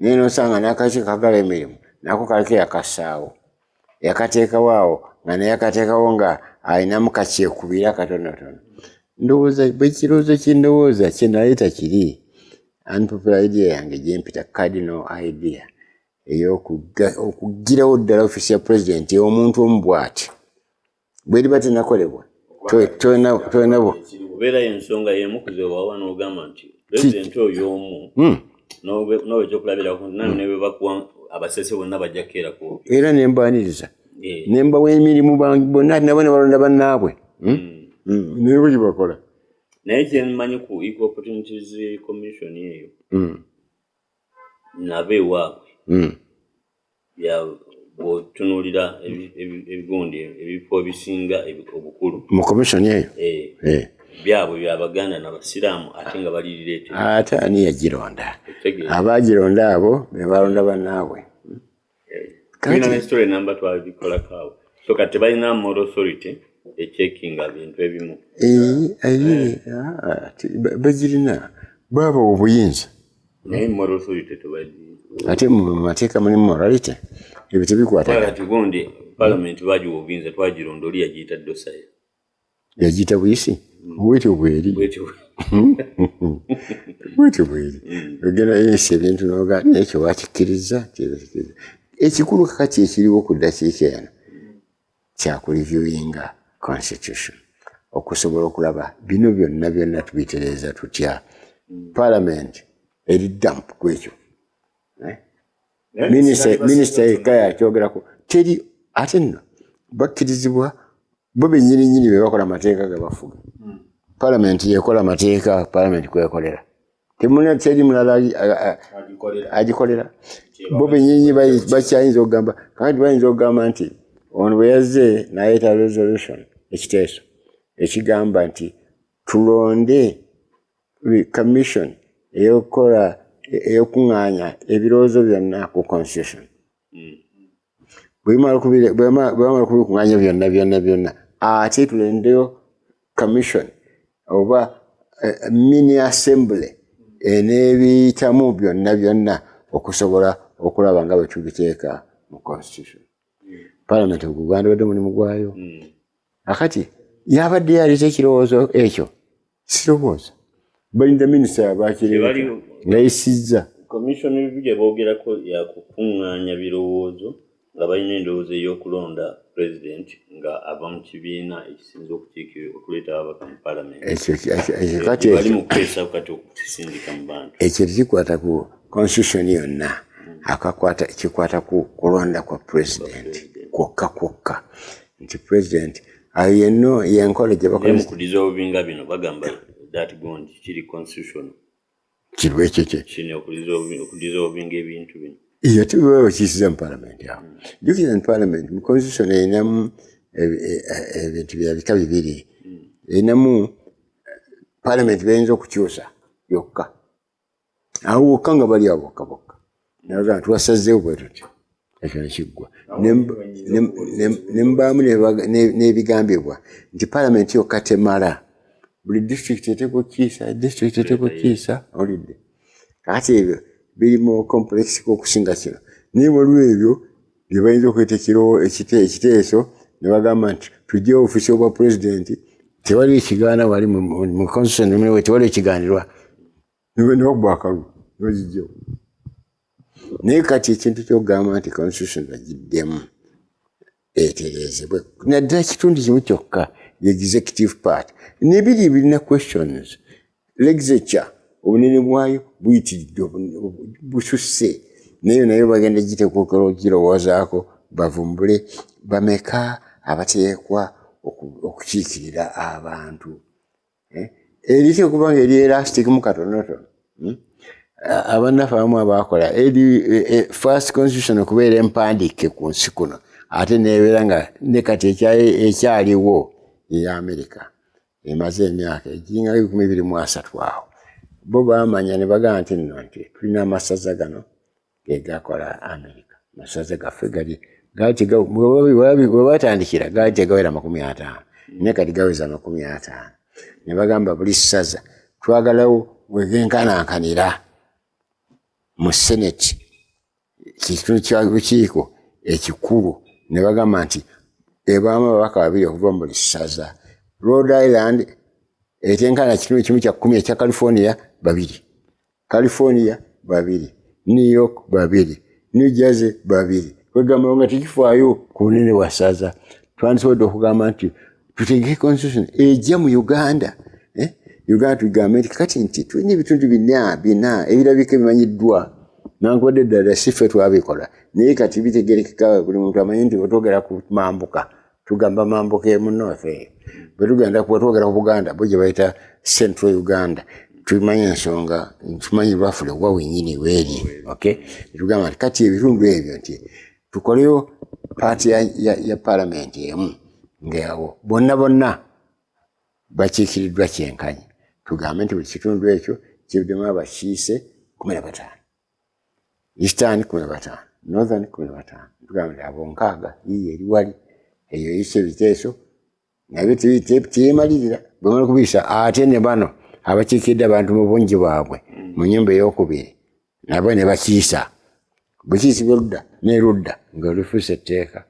naye n'osanga n'akakiiko akagaba emirimu nako kaliko yakassaawo yakateekawo awo nga naye yakateekawo nga alinamu kakyekubira katonotono ndowooza bwekirowoozo kindowooza kye naleeta kiri unpopular idea yange gyempita cardinal idea ey'okugirawo ddala ofiisi ya pulezidenti omuntu omu bw'ati bweriba tenakolebwa tolinabo obeera ensonga yemukuzewawa n'ogamba nti pulezidenti oyo omu nowe ekyokulabirako nawe ne bwe bakuwa abasese bonna bajja kukeerako era nembaaniriza nembawa emirimu bonna nabo ne balonda bannaabwe naye bwe gibakola naye kyemanyi ku Equal Opportunities Commission eyo nabo ewaabwe bw'otunuulira ebigundi ebifo ebisinga obukulu mu komishoni eyo byabwe by'Abaganda n'Abasiraamu ate nga balirireete ate ani yagironda abaagironda abo be balonda bannaabwe tulina nesitole namba twabikolako awo so kati tebalina moral authority echeckinga bintu ebimu bagirina baba obuyinza naye moral authority tebagirina ate mu mateeka mulimu morality ebyo tebikwata kati gundi parliament bagiwa obuyinza twagironda oli yagiyita dosaya yagiyita buyisi bwetyo bweri ogenda yesi ebintu noga nekyo wakikkiriza ekikulu kakati ekiriwo ku ddakiika eno kyakureviewinga constitution okusobola okulaba bino byonna tubitereeza tutya parliament eri damp kwekyo minisita ekaya akyogerako teri ate nno bakkirizibwa bo bennyininyini be bakola amateeka ge bafuga palamenti yekola amateeka palamenti kwekolera teri mulala agikolera bo bennyininyini bakyayinza okugamba kakati bayinza okugamba nti ono bwe yazze n'ayeta resolution ekiteeso ekigamba nti tulonde commission eyokukola eyokuŋŋaanya ebirowoozo byonna ku constitution bwemala kubikuŋŋaanya byonna ate tulendeyo commission oba mini assembly n'ebiyitamu byonna okusobola okulaba nga bwe tubiteeka mu constitution parliament oguganda badde mulimu gwayo akati yabadde yaleeta ekirowoozo ekyo sirowooza balinda minisita yabakireeta ngayisizza commission ebyo boogerako yakukuŋŋaanya birowoozo nga balina endowooza ey'okulonda president nga ava mu kibiina ekisinza okuleeta ababaka mu parliament bali mu kuteesa kati okutisindika mu bantu ekyo tekikwata ku constitution yonna kikwata ku kulonda kwa president kwokka nti president ayo yenno yenkola gye bakola mu kudisolvinga bino bagamba that gundi kiri constitution kirwe ekyo kino okudisolvinga ebintu bino Iya tuwe wakisiza parliament ya. Jukira parliament constitution inamu ebintu bya bibiri. Inamu parliament benzo kukyusa yokka. Awo kanga bali aboka boka. Naga tuwasaze obwetuti. Ekyo kigwa. Nembamu nebigambibwa nti parliament yo katemala. Buli district eteko kisa olide. Kati ebyo biri mu complex ko kusinga kino. Niba lwebyo bibayinza okwetekero ekiteeso ne bagamba nti tujje ofisi wa president tewali ekigaana wali mu constitution ne tewali ekiganirwa. Ne okubakalu nojijjo. Naye kati ekintu ky'okugamba nti constitution bagiddemu eterezebwe. Naddala kitundu kimu kyokka executive part. Nebiri birina questions. Legislature obunene bwayo buyitiridde bususse. Nayo bagenda giteekukira girowoozaako bavumbule bameka abateekwa okukiikirira abantu. Erite okubanga eri elastic mu katonotono. Abannaffe abamu abakola first constitution okubeera empandiike ku nsi kuno ate nebeera nga ne kati ekyaliwo eya America emaze emyaka egiringa 23 awo. Bo bamanya ne bagamba nti nno nti tulina amasaza gano gegakola America. Amasaza gaffe gali webatandikira gaali tegawera 50 ne kati gaweza 50. Ne bagamba buli ssaza twagalawo wegenkanankanira mu Senate kitundu kya lukiiko ekikulu ne bagamba nti ebaamu ababaka babiri okuva mu buli ssaza. Rhode Island etenkana kitundu kimu kya 10 ekya California babiri. California babiri. New York babiri. New Jersey babiri. Kwegamba nga tikifaayo ku bunene bwa ssaza. Twandisobodde okugamba nti tutegeke constitution ejja mu Uganda. Uganda tugamba nti kati nti tulina ebitundu bina ebirabika bimanyiddwa. Nankubadde ddala siffe twabikola. Naye kati bitegerekeka buli muntu amanyi nti bwetwogera ku mambuka. Tugamba mambuka emu North. Bwe tugenda twogera ku Buganda bo gye bayita Central Uganda. Tumanyi ensonga, tumanyi lwafule wa wenyini weeri. Okay? Tugamba nti kati ebitundu ebyo nti tukoleyo paati ya parliament emu ngawo bonna bakiikiriddwa kyenkanyi. Tugambe nti buli kitundu ekyo kibuddemu abakiise 15. Eastern 15, Northern 15. Tugambe nti abo 6 yiye eri wali eyo yise ebiteeso nabyo teyemalirira bwemala kubisa ate ne bano abakiikidde abantu mu bungi bwabwe mu nnyumba ey'okubiri nabo ne bakiisa. Bukiisibwa ludda n'erudda ng'olufuuse etteeka.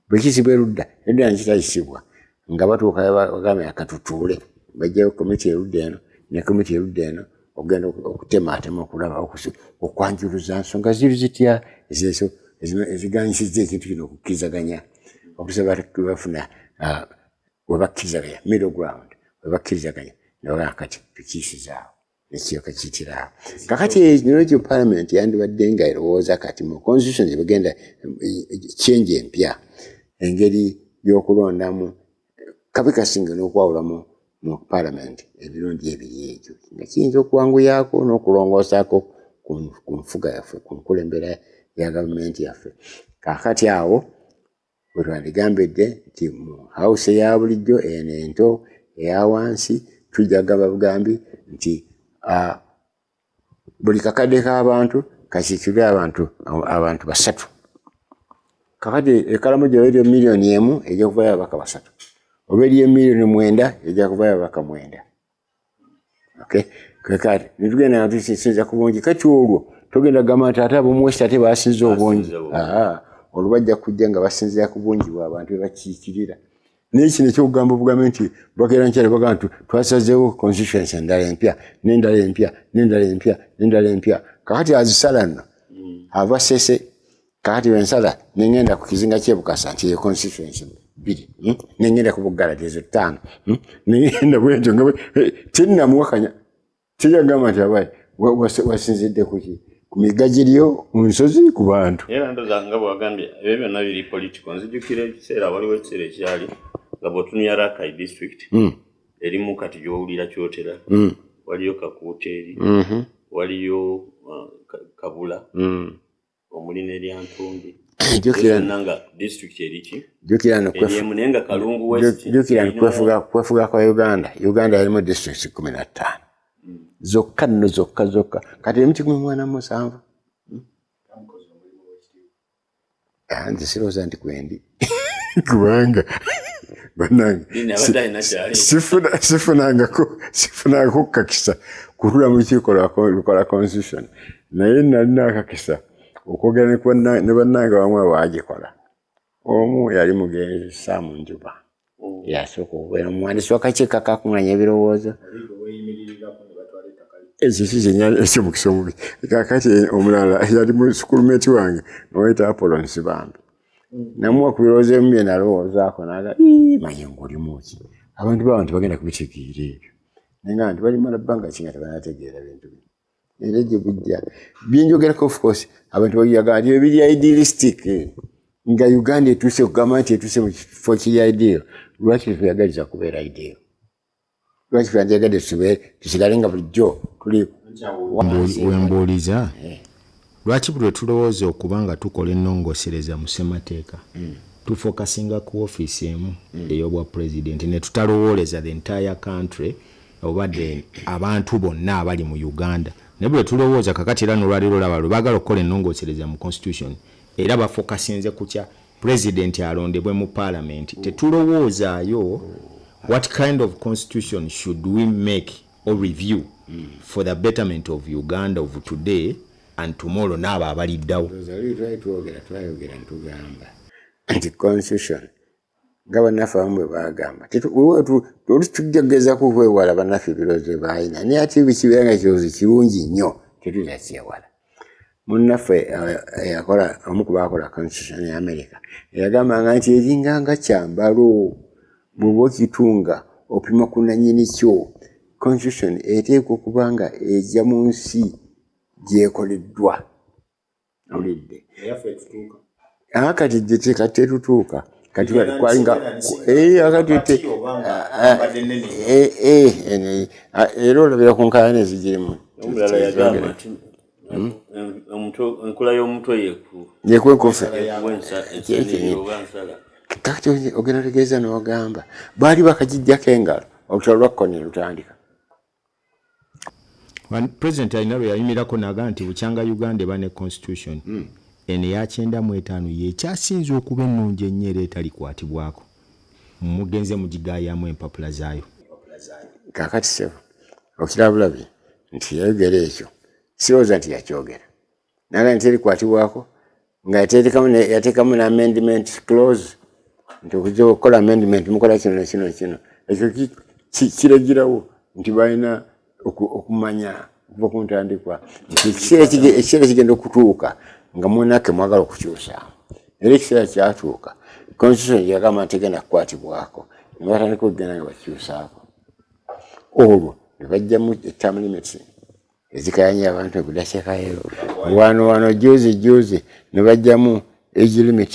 Bukiisibwa erudda edda nkitayisibwa nga batuuka bagambye akatutuule bajjayo komiti erudda eno ne komiti erudda eno okugenda okutemaatema okulaba okwanjuluza nsonga ziri zitya eziganyisizza ekintu kino okukkirizaganya okusaba bafuna webakkirizaganya middle ground webakkirizaganya nebagamba kati tukiisizaawo ekyoka kiyitirawo. Kakati ekyo parliament yandibadde nga erowooza kati mu constitution ebagenda change empya engeri y'okulondamu kabikasinga n'okwawulamu mu parliament ebirundi ebiri ekyo nga kiyinza okuwanguyaako n'okulongoosaako ku nfuga yaffe ku nkulembera ya gavumenti yaffe. Kakati awo bwe twandigambidde nti mu house eya bulijjo eno ento eya wansi tujjaga bugambi nti buli kakadde k'abantu kakiikirwe abantu 3. Kakati ekalamu gye eriyo miliyoni 1 ejja kuvayo ababaka 3. Oba eriyo miliyoni 9 ejja kuvayo ababaka 9. Okay? Kakati nitugenda nga tusinza ku bungi kati olwo togenda gamba nti ate ab'omuwesi ate basinze obungi. Olwo bajja kujja nga basinzira ku bungi bw'abantu bebakiikirira. Naye kino ekyokugamba obugambe nti bakeera nkyala bagamba nti twasazeewo constituency endala empya n'endala empya n'endala empya n'endala empya. Kakati azisala nno ava Ssese. Kakati wensala nengenda ku kizinga ky'Ebukasa nti eyo constituency 2 nengenda ku Buggala ezo 5 nengenda bwentyo nga tinnamuwakanya teyagamba nti abaye wasinzidde kuki ku migga giriyo mu nsozi ku bantu. Era ndoza nga bwagambye ebyo byonna biri political. Nzijukira ekiseera waliwo ekiseera ekyali nga bw'otunula Rakai district erimu kati gy'owulira kyotera waliyo Kakuuteeri waliyo Kabula omulina eryantumbi jukira district eriki jukira no munenga Kalungu West jukira kwefuga kwa Uganda yalimu districts 15 zokka no zokka kati emiti mwana musanvu nze siroza ndi kwendi kubanga banange sifuna kukakisa kutula mu lukiiko lukola constitution naye nalina akakisa okwogera ne bannange bamwe baagikola omu yali mugenzi Saamu Njuba yasooka okubeera omuwandiisi w'akakiiko akakungaanya ebirowoozo ekyo mukisa omubi kakati omulala yali mu sukulumenti wange nowayita Apollo Nsibambi namuwa ku birowoozo ebimu bye nalowoozaako naga manye ng'olimu ki abantu babantu bagenda kubitegeera ebyo naye nga nti balimala bbanga ki nga tebanategeera bintu bino era gye bujja byenjogerako of course abantu bayaga nti ebiri idealistic nga Uganda etuuse okugamba nti etuuse mu kifo kiri ideal lwaki tuyagaliza kubeera ideal lwaki twandiyagadde tusigale nga bulijjo tuli wembuuliza lwaki buli tulowooza okuba nga tukola ennongoosereza mu ssemateeka tufokasinga ku ofiisi emu ey'obwa pulezidenti ne tutalowooleza the entire country obadde abantu bonna abali mu Uganda ne bwe tulowooza kakati era n'olwaliro laba lwebagala okukola ennongoosereza mu constitution era bafokasinze ku kya pulezidenti alondebwe mu parliament tetulowoozaayo what kind of constitution should we make or review for the betterment of Uganda of today and tomorrow n'abo abaliddawo twayogera ntugamba nti constitution nga bannaffe abamu bwe bagamba tujagezako okwewala bannaffe ebirowoozo baalina naye ate bikibeera nga kirowoozo kirungi nnyo tetutakyewala munnaffe yakola omu ku baakola constitution ya America yagambanga nti eringanga kyambalo bw'oba okitunga opima ku nannyini kyo constitution eteekwa okuba nga ejja mu nsi gyekoleddwa olidde kati tetutuuka kati kwalinga era olabira ku nkaayana ezigirimu omulala yagamba nti enkula y'omutwe yekwenkufe kati ogenda tegeeza n'ogamba baali bakagijjako engalo olutalo lwa kkoni lutandika President alina lwe yayimirako naga nti bukyanga Uganda eba ne constitution eno eya 95 yekyasinze okuba ennungi ennyo era etalikwatibwako mugenze mugigaayamu empapula zaayo kakati sebo okirabulabye nti yayogera ekyo sirowooza nti yakyogera naga nti erikwatibwako nga yateekamu ne amendment clause nti okujja okukola amendment mukola kino nekino ekyo kiragirawo nti balina okumanya okuva ku ntandikwa nti ekiseera kigenda okutuuka nga munake mwagala okukyusa era ekiseera kyatuuka constitution yagamba nti egenda kukwatibwako ne batandika okugenda nga bakyusaako olwo ne bajjamu term limits ezikayanya abantu ebudakyekayo wano juzi ne bajjamu age limit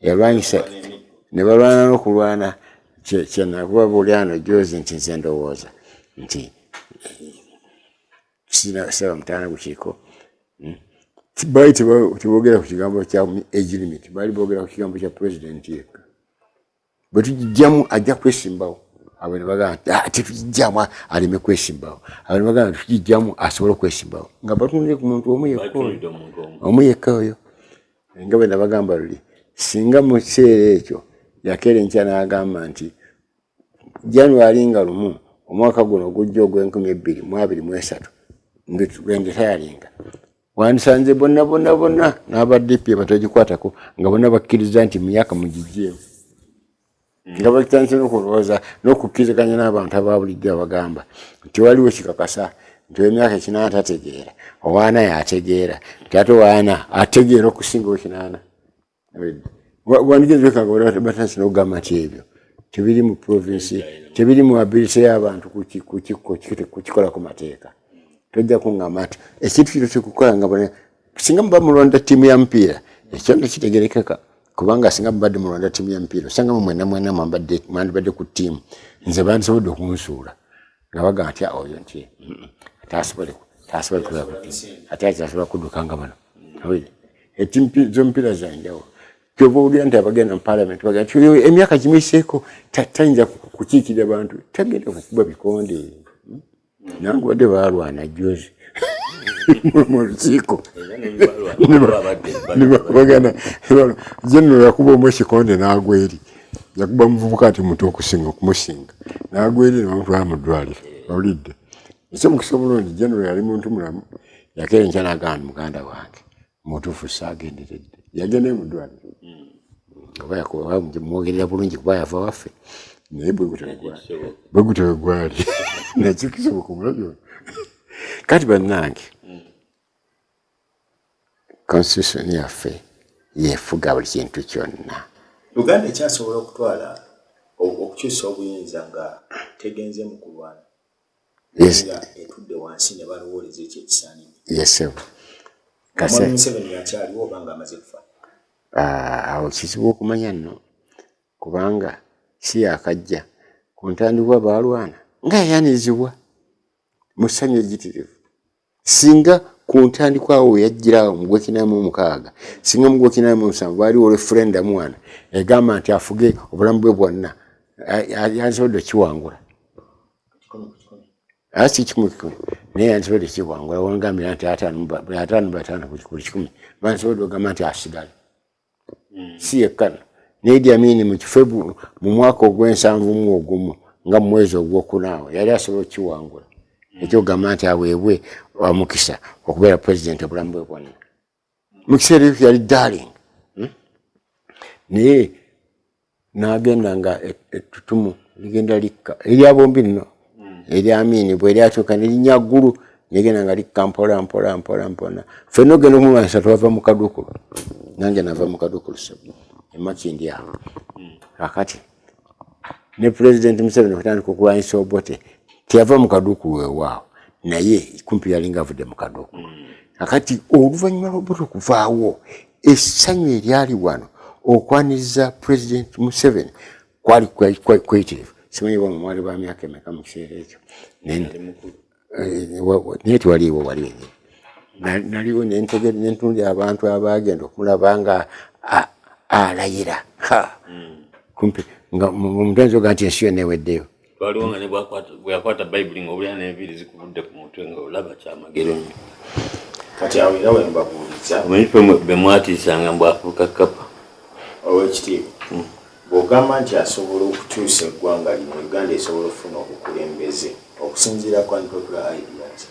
yalwanyisa ne balwana n'okulwana kyenakuba bulyano juzi nti nze ndowooza nti saba mutaana gukiiko baali teboogera ku kigambo kya age limit baali boogera ku kigambo kya president yekka bwe tugijjamu ajja kwesimbawo abo ne bagamba nti tetugijjamu aleme kwesimbawo abo ne bagamba nti tugijjamu asobole okwesimbawo nga batunire ku muntu omu yekka oyo nga bwe nabagamba luli singa mu kiseera ekyo yakeera enkya n'agamba nti January nga 1 omwaka guno ogujja ogw'2023 lwenge tayalinga wandisanze bonna n'abaddipi batagikwatako nga bonna bakkiriza nti myaka mugijjeemu nga bakitandise n'okulowooza n'okukkirizaganya n'abantu ababulijjo abagamba nti waliwo kikakasa nti emyaka ekinaana tategeera owaana yategeera nti ate owaana ategeera okusinga ekinaana wandigezekanga batansi n'okugamba nti ebyo tebiri mu provinsi tebiri mu ability y'abantu kukikola ku mateeka tojja kuŋŋamba nti ekintu kino kikukola nga bone singa muba mulonda ttiimu ya mupiira ekyo nekitegerekeka kubanga singa mubadde mulonda ttiimu ya mupiira osanga mwena mwandibadde ku ttiimu nze bandisobodde okunsuula nga bagamba nti oyo nti ate akyasobola kudduka nga bano etimpi zompira zanjawo kyoba olya nti abagenda mu parliament bagati emyaka gimiseeko tayinza kukiikirira abantu tagenda kukuba bikonde nange wadde baalwana jozi mu lukiiko bagana general yakuba omu ekikonde n'agwa eri yakuba muvubuka ati muto okusinga okumusinga n'agwa eri nebamutwala mu ddwaliro olidde ese mukisa obulungi general yali muntu mulamu yakera enkya n'agamba muganda wange mutuufu saagenderedde yagenda mu ddwaliro oba mwogerera bulungi kuba yava waffe naye bwe gutebe gwali nakikisoboka omulabyo kati bannange constitution yaffe yefuga buli kintu kyonna Uganda ekyasobola okutwala okukyusa obuyinza nga tegenze mu kulwana nga etudde wansi ne balowooleza ekyo ekisaanidde yesebo Mwami Museveni yakyaliwo oba nga amaze kufa awo kizibu okumanya nno kubanga si yakajja ku ntandikwa baalwana nga yayanizibwa mu ssanyu ejjitirivu singa ku ntandikwa awo yajjirawo mu gwekinamu omukaaga singa mu gwekinamu omusanvu baaliwo referendum wana egamba nti afuge obulamu bwe bwonna yansobodde okiwangula asi kikumi naye yansobodde okiwangula wangambira nti 5 ku 100 bansobodde ogamba nti asigale si yekkana ne Idi Amin mu kifebu mu mwaka ogw'71 nga mu mwezi ogwokunaawo yali asobola okiwangula ekyogamba nti aweebwe omukisa okubeera president obulamu bwe bwonna mu kiseera ekyo yali darling naye n'agenda nga ettutumu ligenda likka erya bombi nno erya Amin bwe lyatuuka ne linnya ggulu negenda nga likka mpola ffenna ogenda okumumanyisa twava mu kadukulu nange nava mu kadukulu sebo emakindi awo akati ne president Museveni kutandika okulwanyisa Obote tiyava mu kadukulu ewaawo naye kumpi yalinga avudde mu kadukulu akati oluvannyuma lw'Obote okuvaawo essanyu eryali wano okwaniriza president Museveni kwali kweyitirivu simanyi bwa mwali ba myaka emeka mu kiseera ekyo naye tiwaliiwo wali wenyini naliwo nentunuulira abantu abagenda okumulaba nga alayira kumpi nga omutenzi oga nti ensi yonna eweddeyo waliwo nga ne bwe yakwata bayibuli ng'obulya n'enviiri zikubudde ku mutwe nga olaba kyamagero nnyo kati awo era we mbabuuliza omanyi be mwatiisanga mbwafuuka kapa ow'ekitiibwa bw'ogamba nti asobola okukyusa eggwanga lino Uganda esobola okufuna obukulembeze okusinziira ku unpopular ideas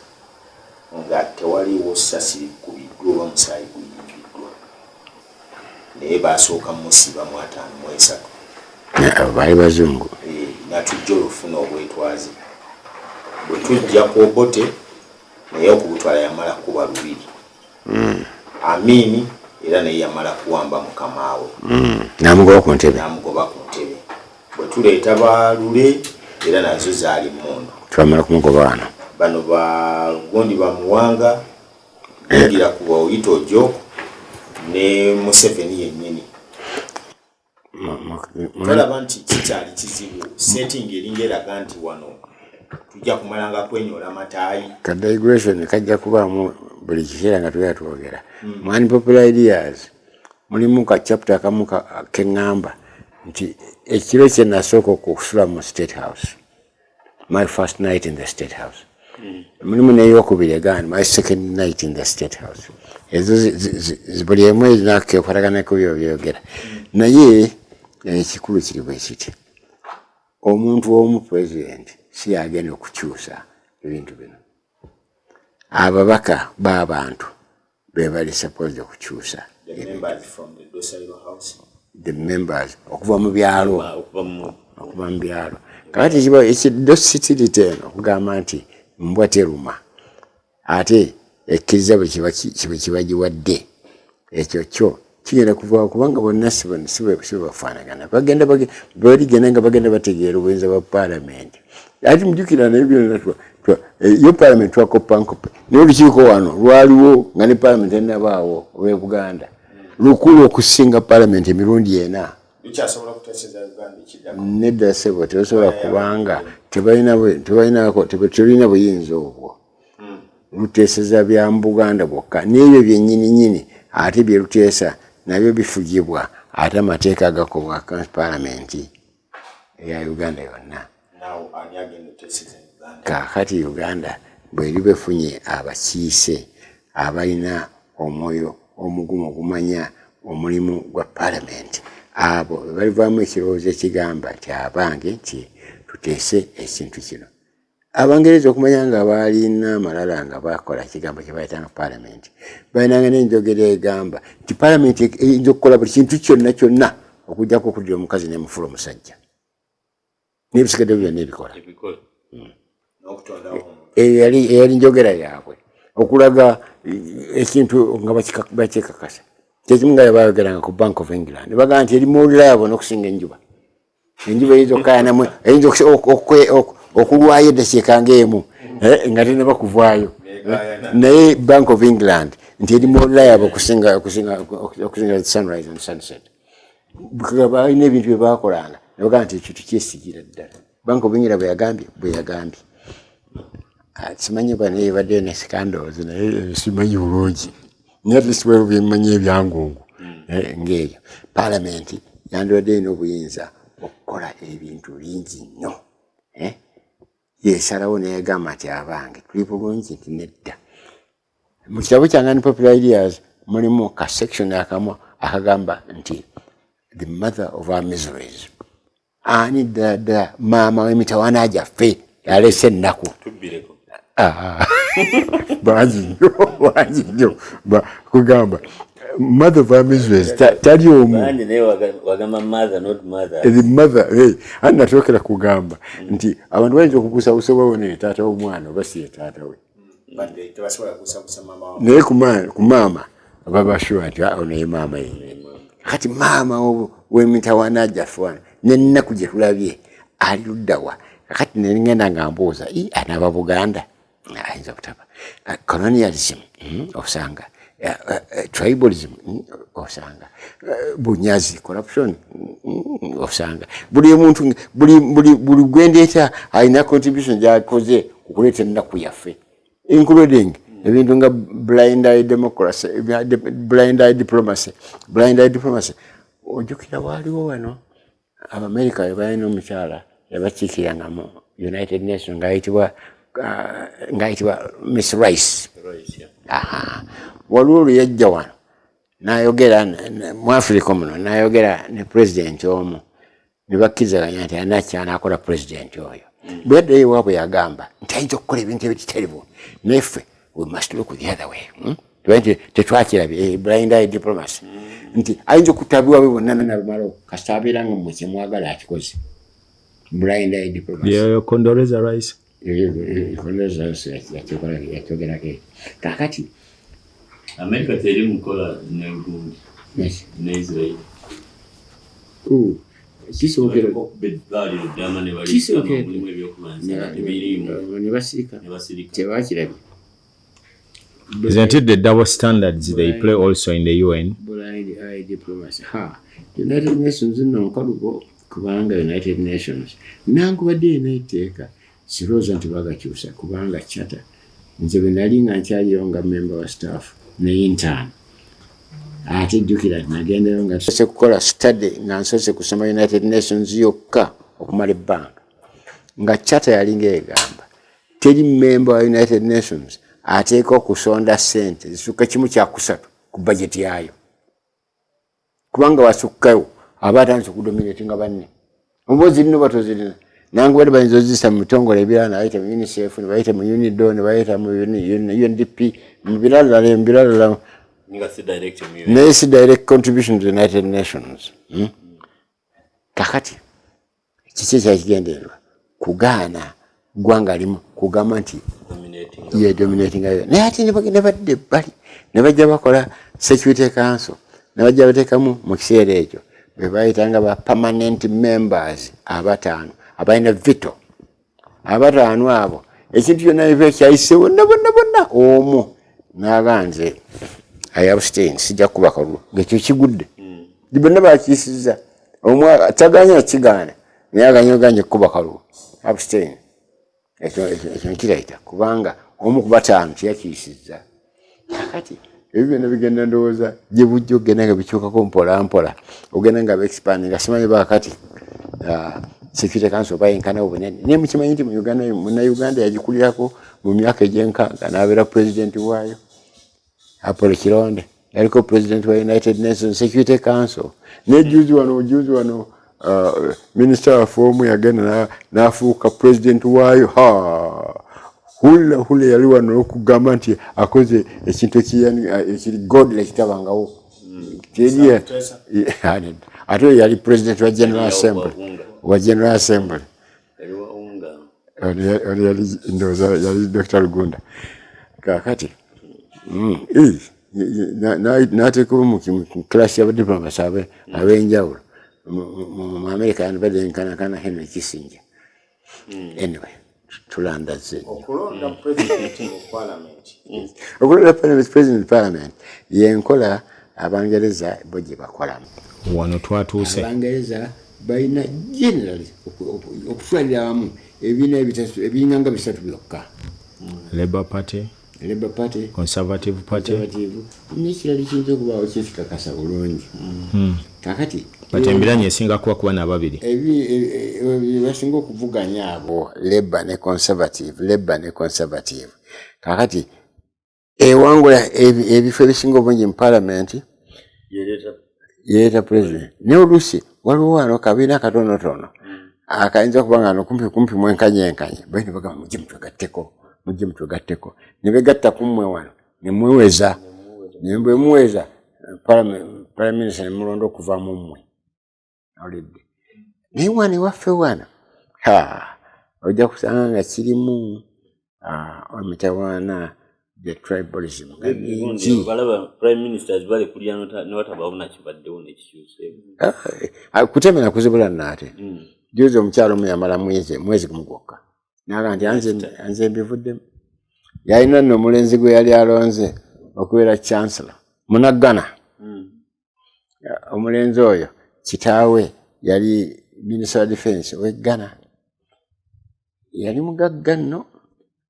nga tewaliwo ssasi kubiddwa oba musaayi guyimbiddwa naye baasooka musiba mu 53 baali bazungu natujja olufuna obwetwazi bwe tujja ku Obote naye okubutwala yamala kuba 2 Amini era naye yamala kuwamba mukamaawe namugoba ku ntebe bwe tuleeta Baalule era nazo zaali mmundu twamala kumugoba wano bano bagondi bamuwanga ngira ku Oyito Joko ne Museveni yennyini talaba nti kikyali kizibu setting eringa eraga nti wano tujja kumalanga kwenyola mataayi kadigression kajja kubaamu buli kiseera nga tubeera twogera mu unpopular ideas mulimu ka chapter akamu keŋŋamba nti ekiro kye nasooka okusula mu State House my first night in the State House mulimu n'eyokubiri egandi my second night in the State House ezo buli emu ezinakekwataganaku byobyogera naye ekikulu kiri bwe kiti omuntu w'omu president si yagenda okukyusa ebintu bino ababaka b'abantu be bali supposed okukyusa the members okuva mu byalo kakati kiba ekidositiri eno okugamba nti mbwa teruma ate ekkiriza bwe kiba giwadde ekyo kyo kigenda kuvaawo kubanga bonna sibafaanagana baligenda nga bagenda bategeera obuyinza bwa paalamenti ati mujukira naye byonna yo paalamenti twakoppankoppe naye olukiiko wano lwaliwo nga ne paalamenti enabaawo owe Buganda lukulu okusinga paalamenti emirundi 4 nedda sebo tebasobola kubanga tebalina buyinza obwo luteeseza bya mu Buganda bwokka n'ebyo byennyini ate bye luteesa nabyo bifugibwa ate amateeka agakolwa parliament eya Uganda yonna. Kaakati Uganda bweri befunye abakiise abalina omwoyo omugumu okumanya omulimu gwa parliament, abo balivaamu ekirowoozo ekigamba nti abange nti tuteese ekintu kino. Abangereza okumanya nga balina amalala nga bakola ekigambo kye bayitanga parliament, balinanga n'enjogera egamba nti parliament eyinza okukola buli kintu kyonna okujjako okuddira omukazi n'emufuula omusajja n'ebisigadde byonna ebikola. Eyali njogera yaabwe okulaga ekintu nga bakyekakasa. Kyekimu nga bayogeranga ku Bank of England bagamba nti eri more reliable n'okusinga enjuba. Enjuba eyinza okukayanamu, eyinza okulwayo eddakiika ng'emu nga tena bakuvaayo, naye Bank of England nti eri more reliable okusinga sunrise and sunset. Balina ebintu bye bakolanga ne bagamba nti ekyo tukyesigira ddala. Bank of England bwe yagambye. Simanyi bane badde ne scandals naye simanyi bulungi. Naye at least byemanyi ebyangungu ng'eyo. Parliament yandibadde ino obuyinza okukola ebintu bingi nnyo. Yesalawo n'egamba nti abange tuli bulungi nti nedda. Mu kitabo kyange Unpopular Ideas mulimu ka section akamu akagamba nti the mother of our miseries. Ani dada maama w'emitawaana gyaffe yalese ennaku. Bangi nnyo kugamba mother of our miseries tali omu. The mother ani natookera kugamba nti abantu bayinza okubuusabuusa bawone taata w'omwana oba si ye taata we. Naye ku maama babashuwa nti ono ye maama ye. Kati maama w'emitawaana gyaffe wano n'ennaku gye tulabye ali luddawa. Kati ne ngenda nga mbuuza anaaba Buganda ayinza kutaba colonialism osanga tribalism osanga bunyazi corruption osanga buli muntu buli gwendeeta alina contribution gy'akoze okuleeta ennaku yaffe including ebintu nga blind eye diplomacy. Ojjukira waaliwo wano Abamerika balina omukyala yabakiikiranga mu United Nations ng'ayitibwa Miss Rice. Waliwo lwe yajja wano n'ayogera mu Africa muno n'ayogera ne president omu ne bakkirizaganya nti anaakola president oyo. Bwe yaddayo ewaabwe yagamba nti ayinza okukola ebintu ebitaliwo neffe we must look the other way. Tetwakirabye blind eye diplomacy nti ayinza okutabiwawe bonna nabamala kasita abeeranga mmwe kyemwagala akikoze. Blind eye diplomacy. Condoleezza Rice. Condoleezza Rice yakyogerako. Kaakati America teri mukola n'engundi ne Israel. Kisookera ne basiika tebakirabye. Isn't it the double standards they play also in the UN? Blind eye diplomacy. United Nations nonkalugo kubanga United Nations nankubadde eneeteeka sirowooza nti bagakyusa kubanga chata nze bwe nali nga nkyaliyo nga member wa staff ne intern ate jjukira nagendayo nga nsoose kukola study nga nsoose kusoma United Nations yokka okumala ebbanga nga chata yalinga egamba teri member wa United Nations ateeka okusonda ssente zisukka kimu kyakusatu ku budget yayo kubanga wasukkayo aba atandise okudominatinga banne oba zirina oba tozirina nange bali bayinza ozisa mu bitongole ebirala ne bayita mu UNICEF ne bayita mu UNIDO ne bayita mu UNDP mu birala naye si direct contribution to the United Nations. Kakati kiki ekyakigendererwa kugaana ggwanga limu kugamba nti ye dominating ayo naye ate ne badde ebbali ne bajja bakola security council ne bajja bateekamu mu kiseera ekyo be bayitanga ba permanent members abataano abalina veto abataano abo ekintu kyonna biva ekyayiseewo bonna omu n'aganze I abstain sijja kuba kalulu ng'ekyo kigudde bonna bakiisizza omu taganya kigaana naye aganyoganye kuba kalulu abstain ekyo nkirayita kubanga omu ku bataano teyakiisizza. Kakati ebyo bigenda ndowooza gye bujja ogenda nga bikyukako mpola ogenda nga expandinga simanyi bakati Security Council bayenkana obunene naye mukimanyi nti Uganda yagikulirako mu myaka egy'enkaaga n'abeera president waayo Apollo Kironde yaliko president wa United Nations Security Council ne juzi wano minister waffe omu yagenda n'afuuka president waayo hula yali wano okugamba nti akoze ekintu ekiri godly ekitabangawo ate yali president wa General Assembly yali Dr. Lugunda kakati n'ateekawo mu class y'abadiplomasi ab'enjawulo mu America yanibadde enkanakana Henry Kissinger anyway tulandaze okulonda president mu parliament parliament yenkola Abangereza bo gye bakolamu wano twatuuse Abangereza balina generally okutwalira awamu ebibiina ebinganga bisatu byokka Labour Party Conservative Party n'ekirala kiyinza okubaawo kyekikakasa bulungi kakati batembiranye esinga kuba n'ababiri basinga okuvuganya abo Labour ne Conservative kakati ewangula ebifo ebisinga obungi mu parliament yereeta president ne oluusi waliwo wano kabiina katonotono akayinza kubanga no kumpi mwenkanye bali bagamba mujje mutwegatteko ne begatta kummwe wano ne mweweza ne bwe muweza prime minister ne mulondo okuvaamu mmwe awulidde naye wano waffe wano ojja kusanga nga kirimu emitawaana the tribalism balaba prime ministers bali kulya newatabawo kibaddewo nekikyuseemu kutemera kuzibula naate juzi omukyalo omu yamala mwezi gumu gwokka naga nti anze mbivuddemu yalina nno omulenzi gwe yali alonze okubeera chancellor munaggana omulenzi oyo kitaawe yali minister of defense ow'e Ghana yali mugagga nno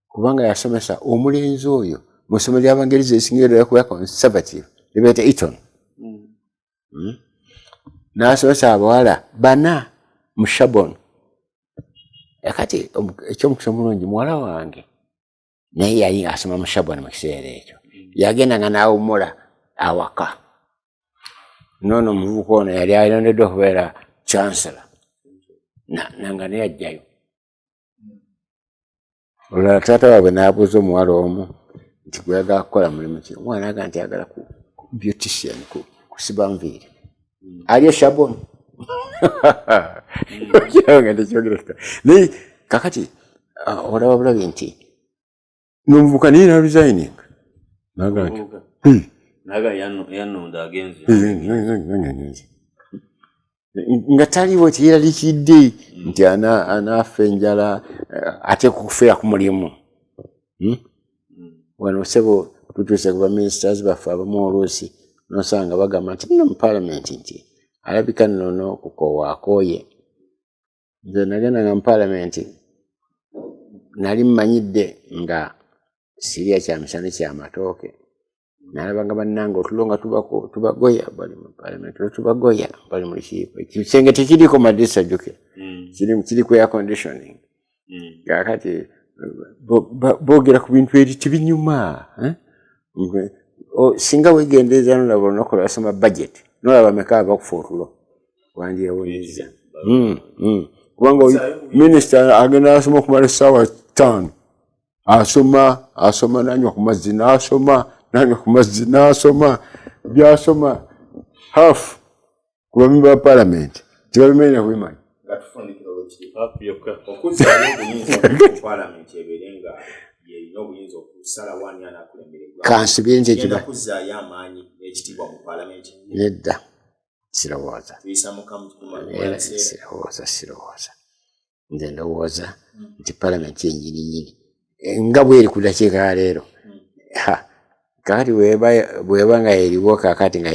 kubanga yasomesa omulenzi oyo mu ssomero ly'Abangereza erisingirira kuba conservative libeeta Eton n'asomesa abawala bana mu Shabon kati ekyomukisa omulungi muwala wange naye yali asoma mu Shabon mu kiseera ekyo yagendanga n'awummula awaka noono omuvubuka ono yali alondeddwa okubeera chancellor nanga naye ajjayo olulala taata waabwe n'abuuza omuwala omu nti gweyagala kukola mulimu ki omwana aga nti ayagala ku beautician kusiba nviiri ali eshabon okiranga tekyogerekeka naye kakati olaba bulabi nti n'omuvubuka naye naresigning naga nti yanonda agenzi nga taliwo teyeralikidde nti anaafa enjala ate kufeera ku mulimu wano sebo tutuuse ku baministers baffe abamu oluusi nosanga bagamba nti nno mu parliament nti alabika nnono kukowakooye nze nagendanga mu parliament nali mmanyidde nga siriya kyamisana kyamatooke nalabanga bannanga otulo nga tubagoya bali mu parliament tubagoya bali mu lukiiko ekisenge tekiriko madisa jjuke kiri ku air conditioning kakati boogera ku bintu eri tibinyuma singa wegendeeza nolaba olunaku lwasoma budget nolaba meka abakufa otulo wandyewunyiriza kubanga minisita agenda asoma okumala essaawa 5 asoma nanywa ku mazzi n'asoma byasoma half ku bamemba ba parliament tibabimenya kubimanya kansibye nti ekiba nedda sirowooza nze ndowooza nti parliament yenyininyini nga bweri ku dakiika ya leero kakati bweba nga eriwo kakati nga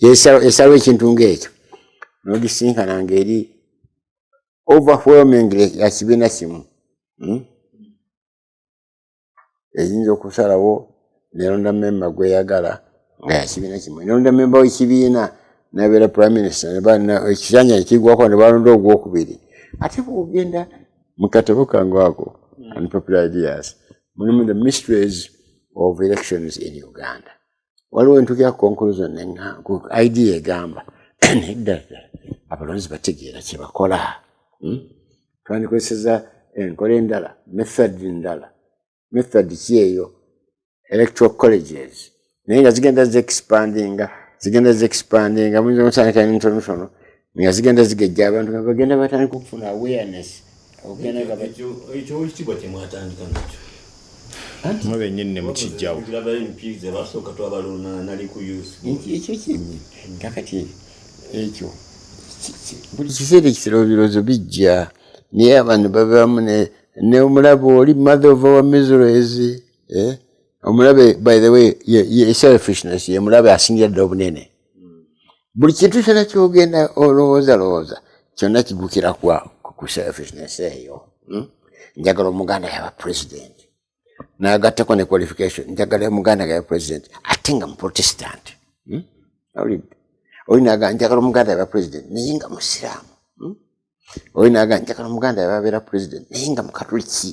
yesalawo ekintu ng'ekyo n'ogisinkana ng'eri overwhelmingly ya kibiina kimu eyinza okusalawo nelonda memba gweyagala nga yakibiina kimwe nelonda memba w'ekibiina nabeera prime minister ekisanja ekigwako ne balonda ogwokubiri ate bwogenda mu katabo kange ako unpopular ideas mulimu the mysteries of elections in Uganda waliwo entukira conclusion idea egamba neddala abalonzi bategeera kye bakola twandikozeseza enkola endala method ki eyo electoral colleges naye nga zigenda zexpandinga muyinza omusandika n'intonotono nga zigenda zigejja abantu nga bagenda batandika okufuna awareness ekyo ekitibwa kyemwatandika nakyo mwe nyinyi ne mukijjawo ekyo kyemye kakati ekyo buli kiseera ekirowoozo bijja naye abantu babamu ne omulabe oli mother of our miseries omulabe by the way ye selfishness ye mulabe asingira ddala obunene buli kintu kyonna kyogenda olowooza kyonna kigukira ku selfishness eyo njagala omuganda yaba president nagattako ne qualification njagala omuganda yaba president ate nga muprotestant oli naga njagala omuganda yaba president naye nga musiraamu oli naga njagala omuganda yaba abeera president naye nga mukatoliki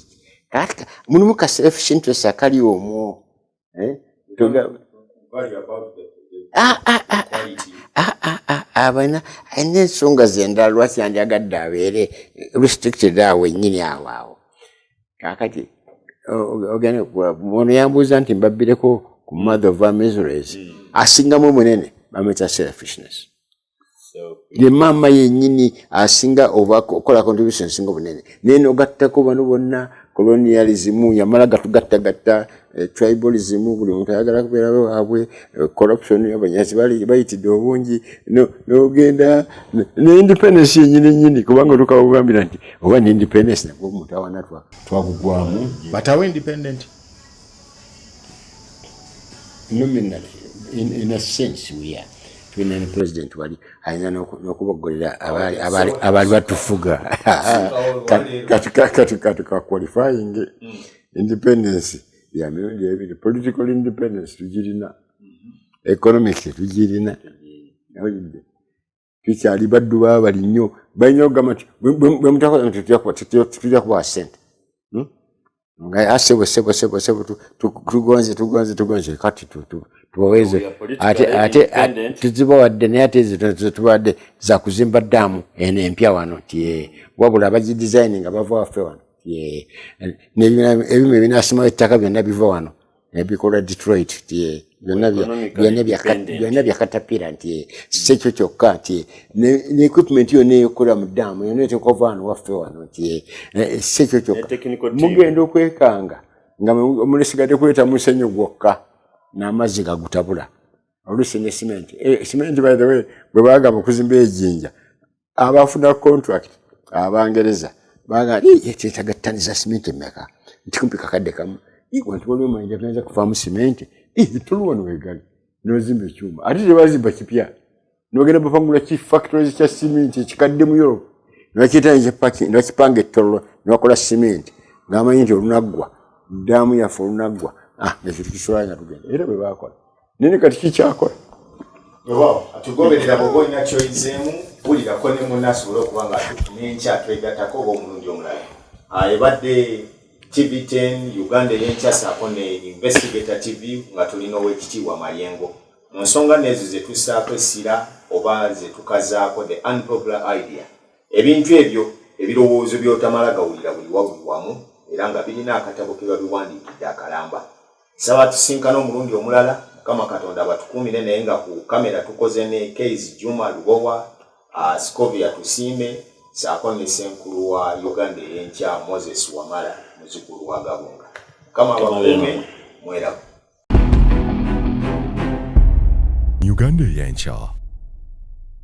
mulimu ka selfish interest akali omwo abaina ayina ensonga zendala lwaki yandiyagadde abeere restricted awo ennyini awo kakati ono yambuuza nti mbabbireko ku mother of our miseries asingamu munene bamweta selfishness ye maama yennyini asinga oba okola contribution singa obunene naye nogattako bano bonna colonialism yamala gatugattagatta tribalism buli muntu ayagala kubeera waabwe corruption abanyazi bayitidde obungi nogenda ne independence yennyini kubanga tukawugambira nti oba ne independence nagwo omuntu awana twagugwamu but are we independent nominally in a sense we are twina ne president wali ayina n'okubogolera abaali batufuga katika qualifying independence ya mirundi ebiri political independence tugirina economic tugirina tukyali baddu baabali nnyo balina okugamba nti bwe mutakola tujja kubawa ssente nga sebo tugonze kati tubaweze ate tuzibawadde naye ate ezo tubadde za kuzimba ddaamu eno empya wano ti wabula abagidesigning nga bava waffe wano ebimu ebinasimawo ettaka byonna biva wano nebikola Detroit ti byonna byakatapira nti si ekyo kyokka nti ne equipment yonna eyokola mu ddaamu yonna etekova wano waffe wano nti si ekyo kyokka mugenda okwekanga nga mulisigadde kweta musenyu gwokka n'amazzi gagutabula oluusi ne cement by the way bwe baagamba okuzimba ejjinja abafuna contract abangereza baagamba ekyetaga ttani za cement emmeka nti kumpi kakadde kamu wantu waliwo mayinja tunayinza kuvaamu cement tuli wano wegali nozimba ekyuma ate tebazimba kipya nogenda bapangula ki factories kya cement ekikadde mu Europe nebakipanga ettololo nebakola cement ng'amanyi nti olunaggwa ddaamu yaffe olunaggwa ekyo tukisobola nga tugenda era bwe baakola nene kati kikyakola atugoberera bwoba olina kyoyizeemu bulirako ne munna asobole okuba nga n'enkya twegattako oba omulundi omulala ebadde TV10 Uganda Eyenkya saako ne Investigator TV nga tulina Oweekitiibwa Mayengo mu nsonga nezo ze tussaako essira oba ze tukazaako the unpopular idea ebintu ebyo ebirowoozo by'otamala gawulira buli wamu era nga birina akatabo ke babiwandiikidde akalamba saba tusinkana omulundi omulala Mukama Katonda batukuumire naye nga ku kamera tukoze ne Case Juma Lubowa Scovia Tusiime saako ne Ssenkulu wa Uganda Eyenkya Moses Wamala muzukulu wa Gabunga kama bakuume mwerabu Uganda Eyenkya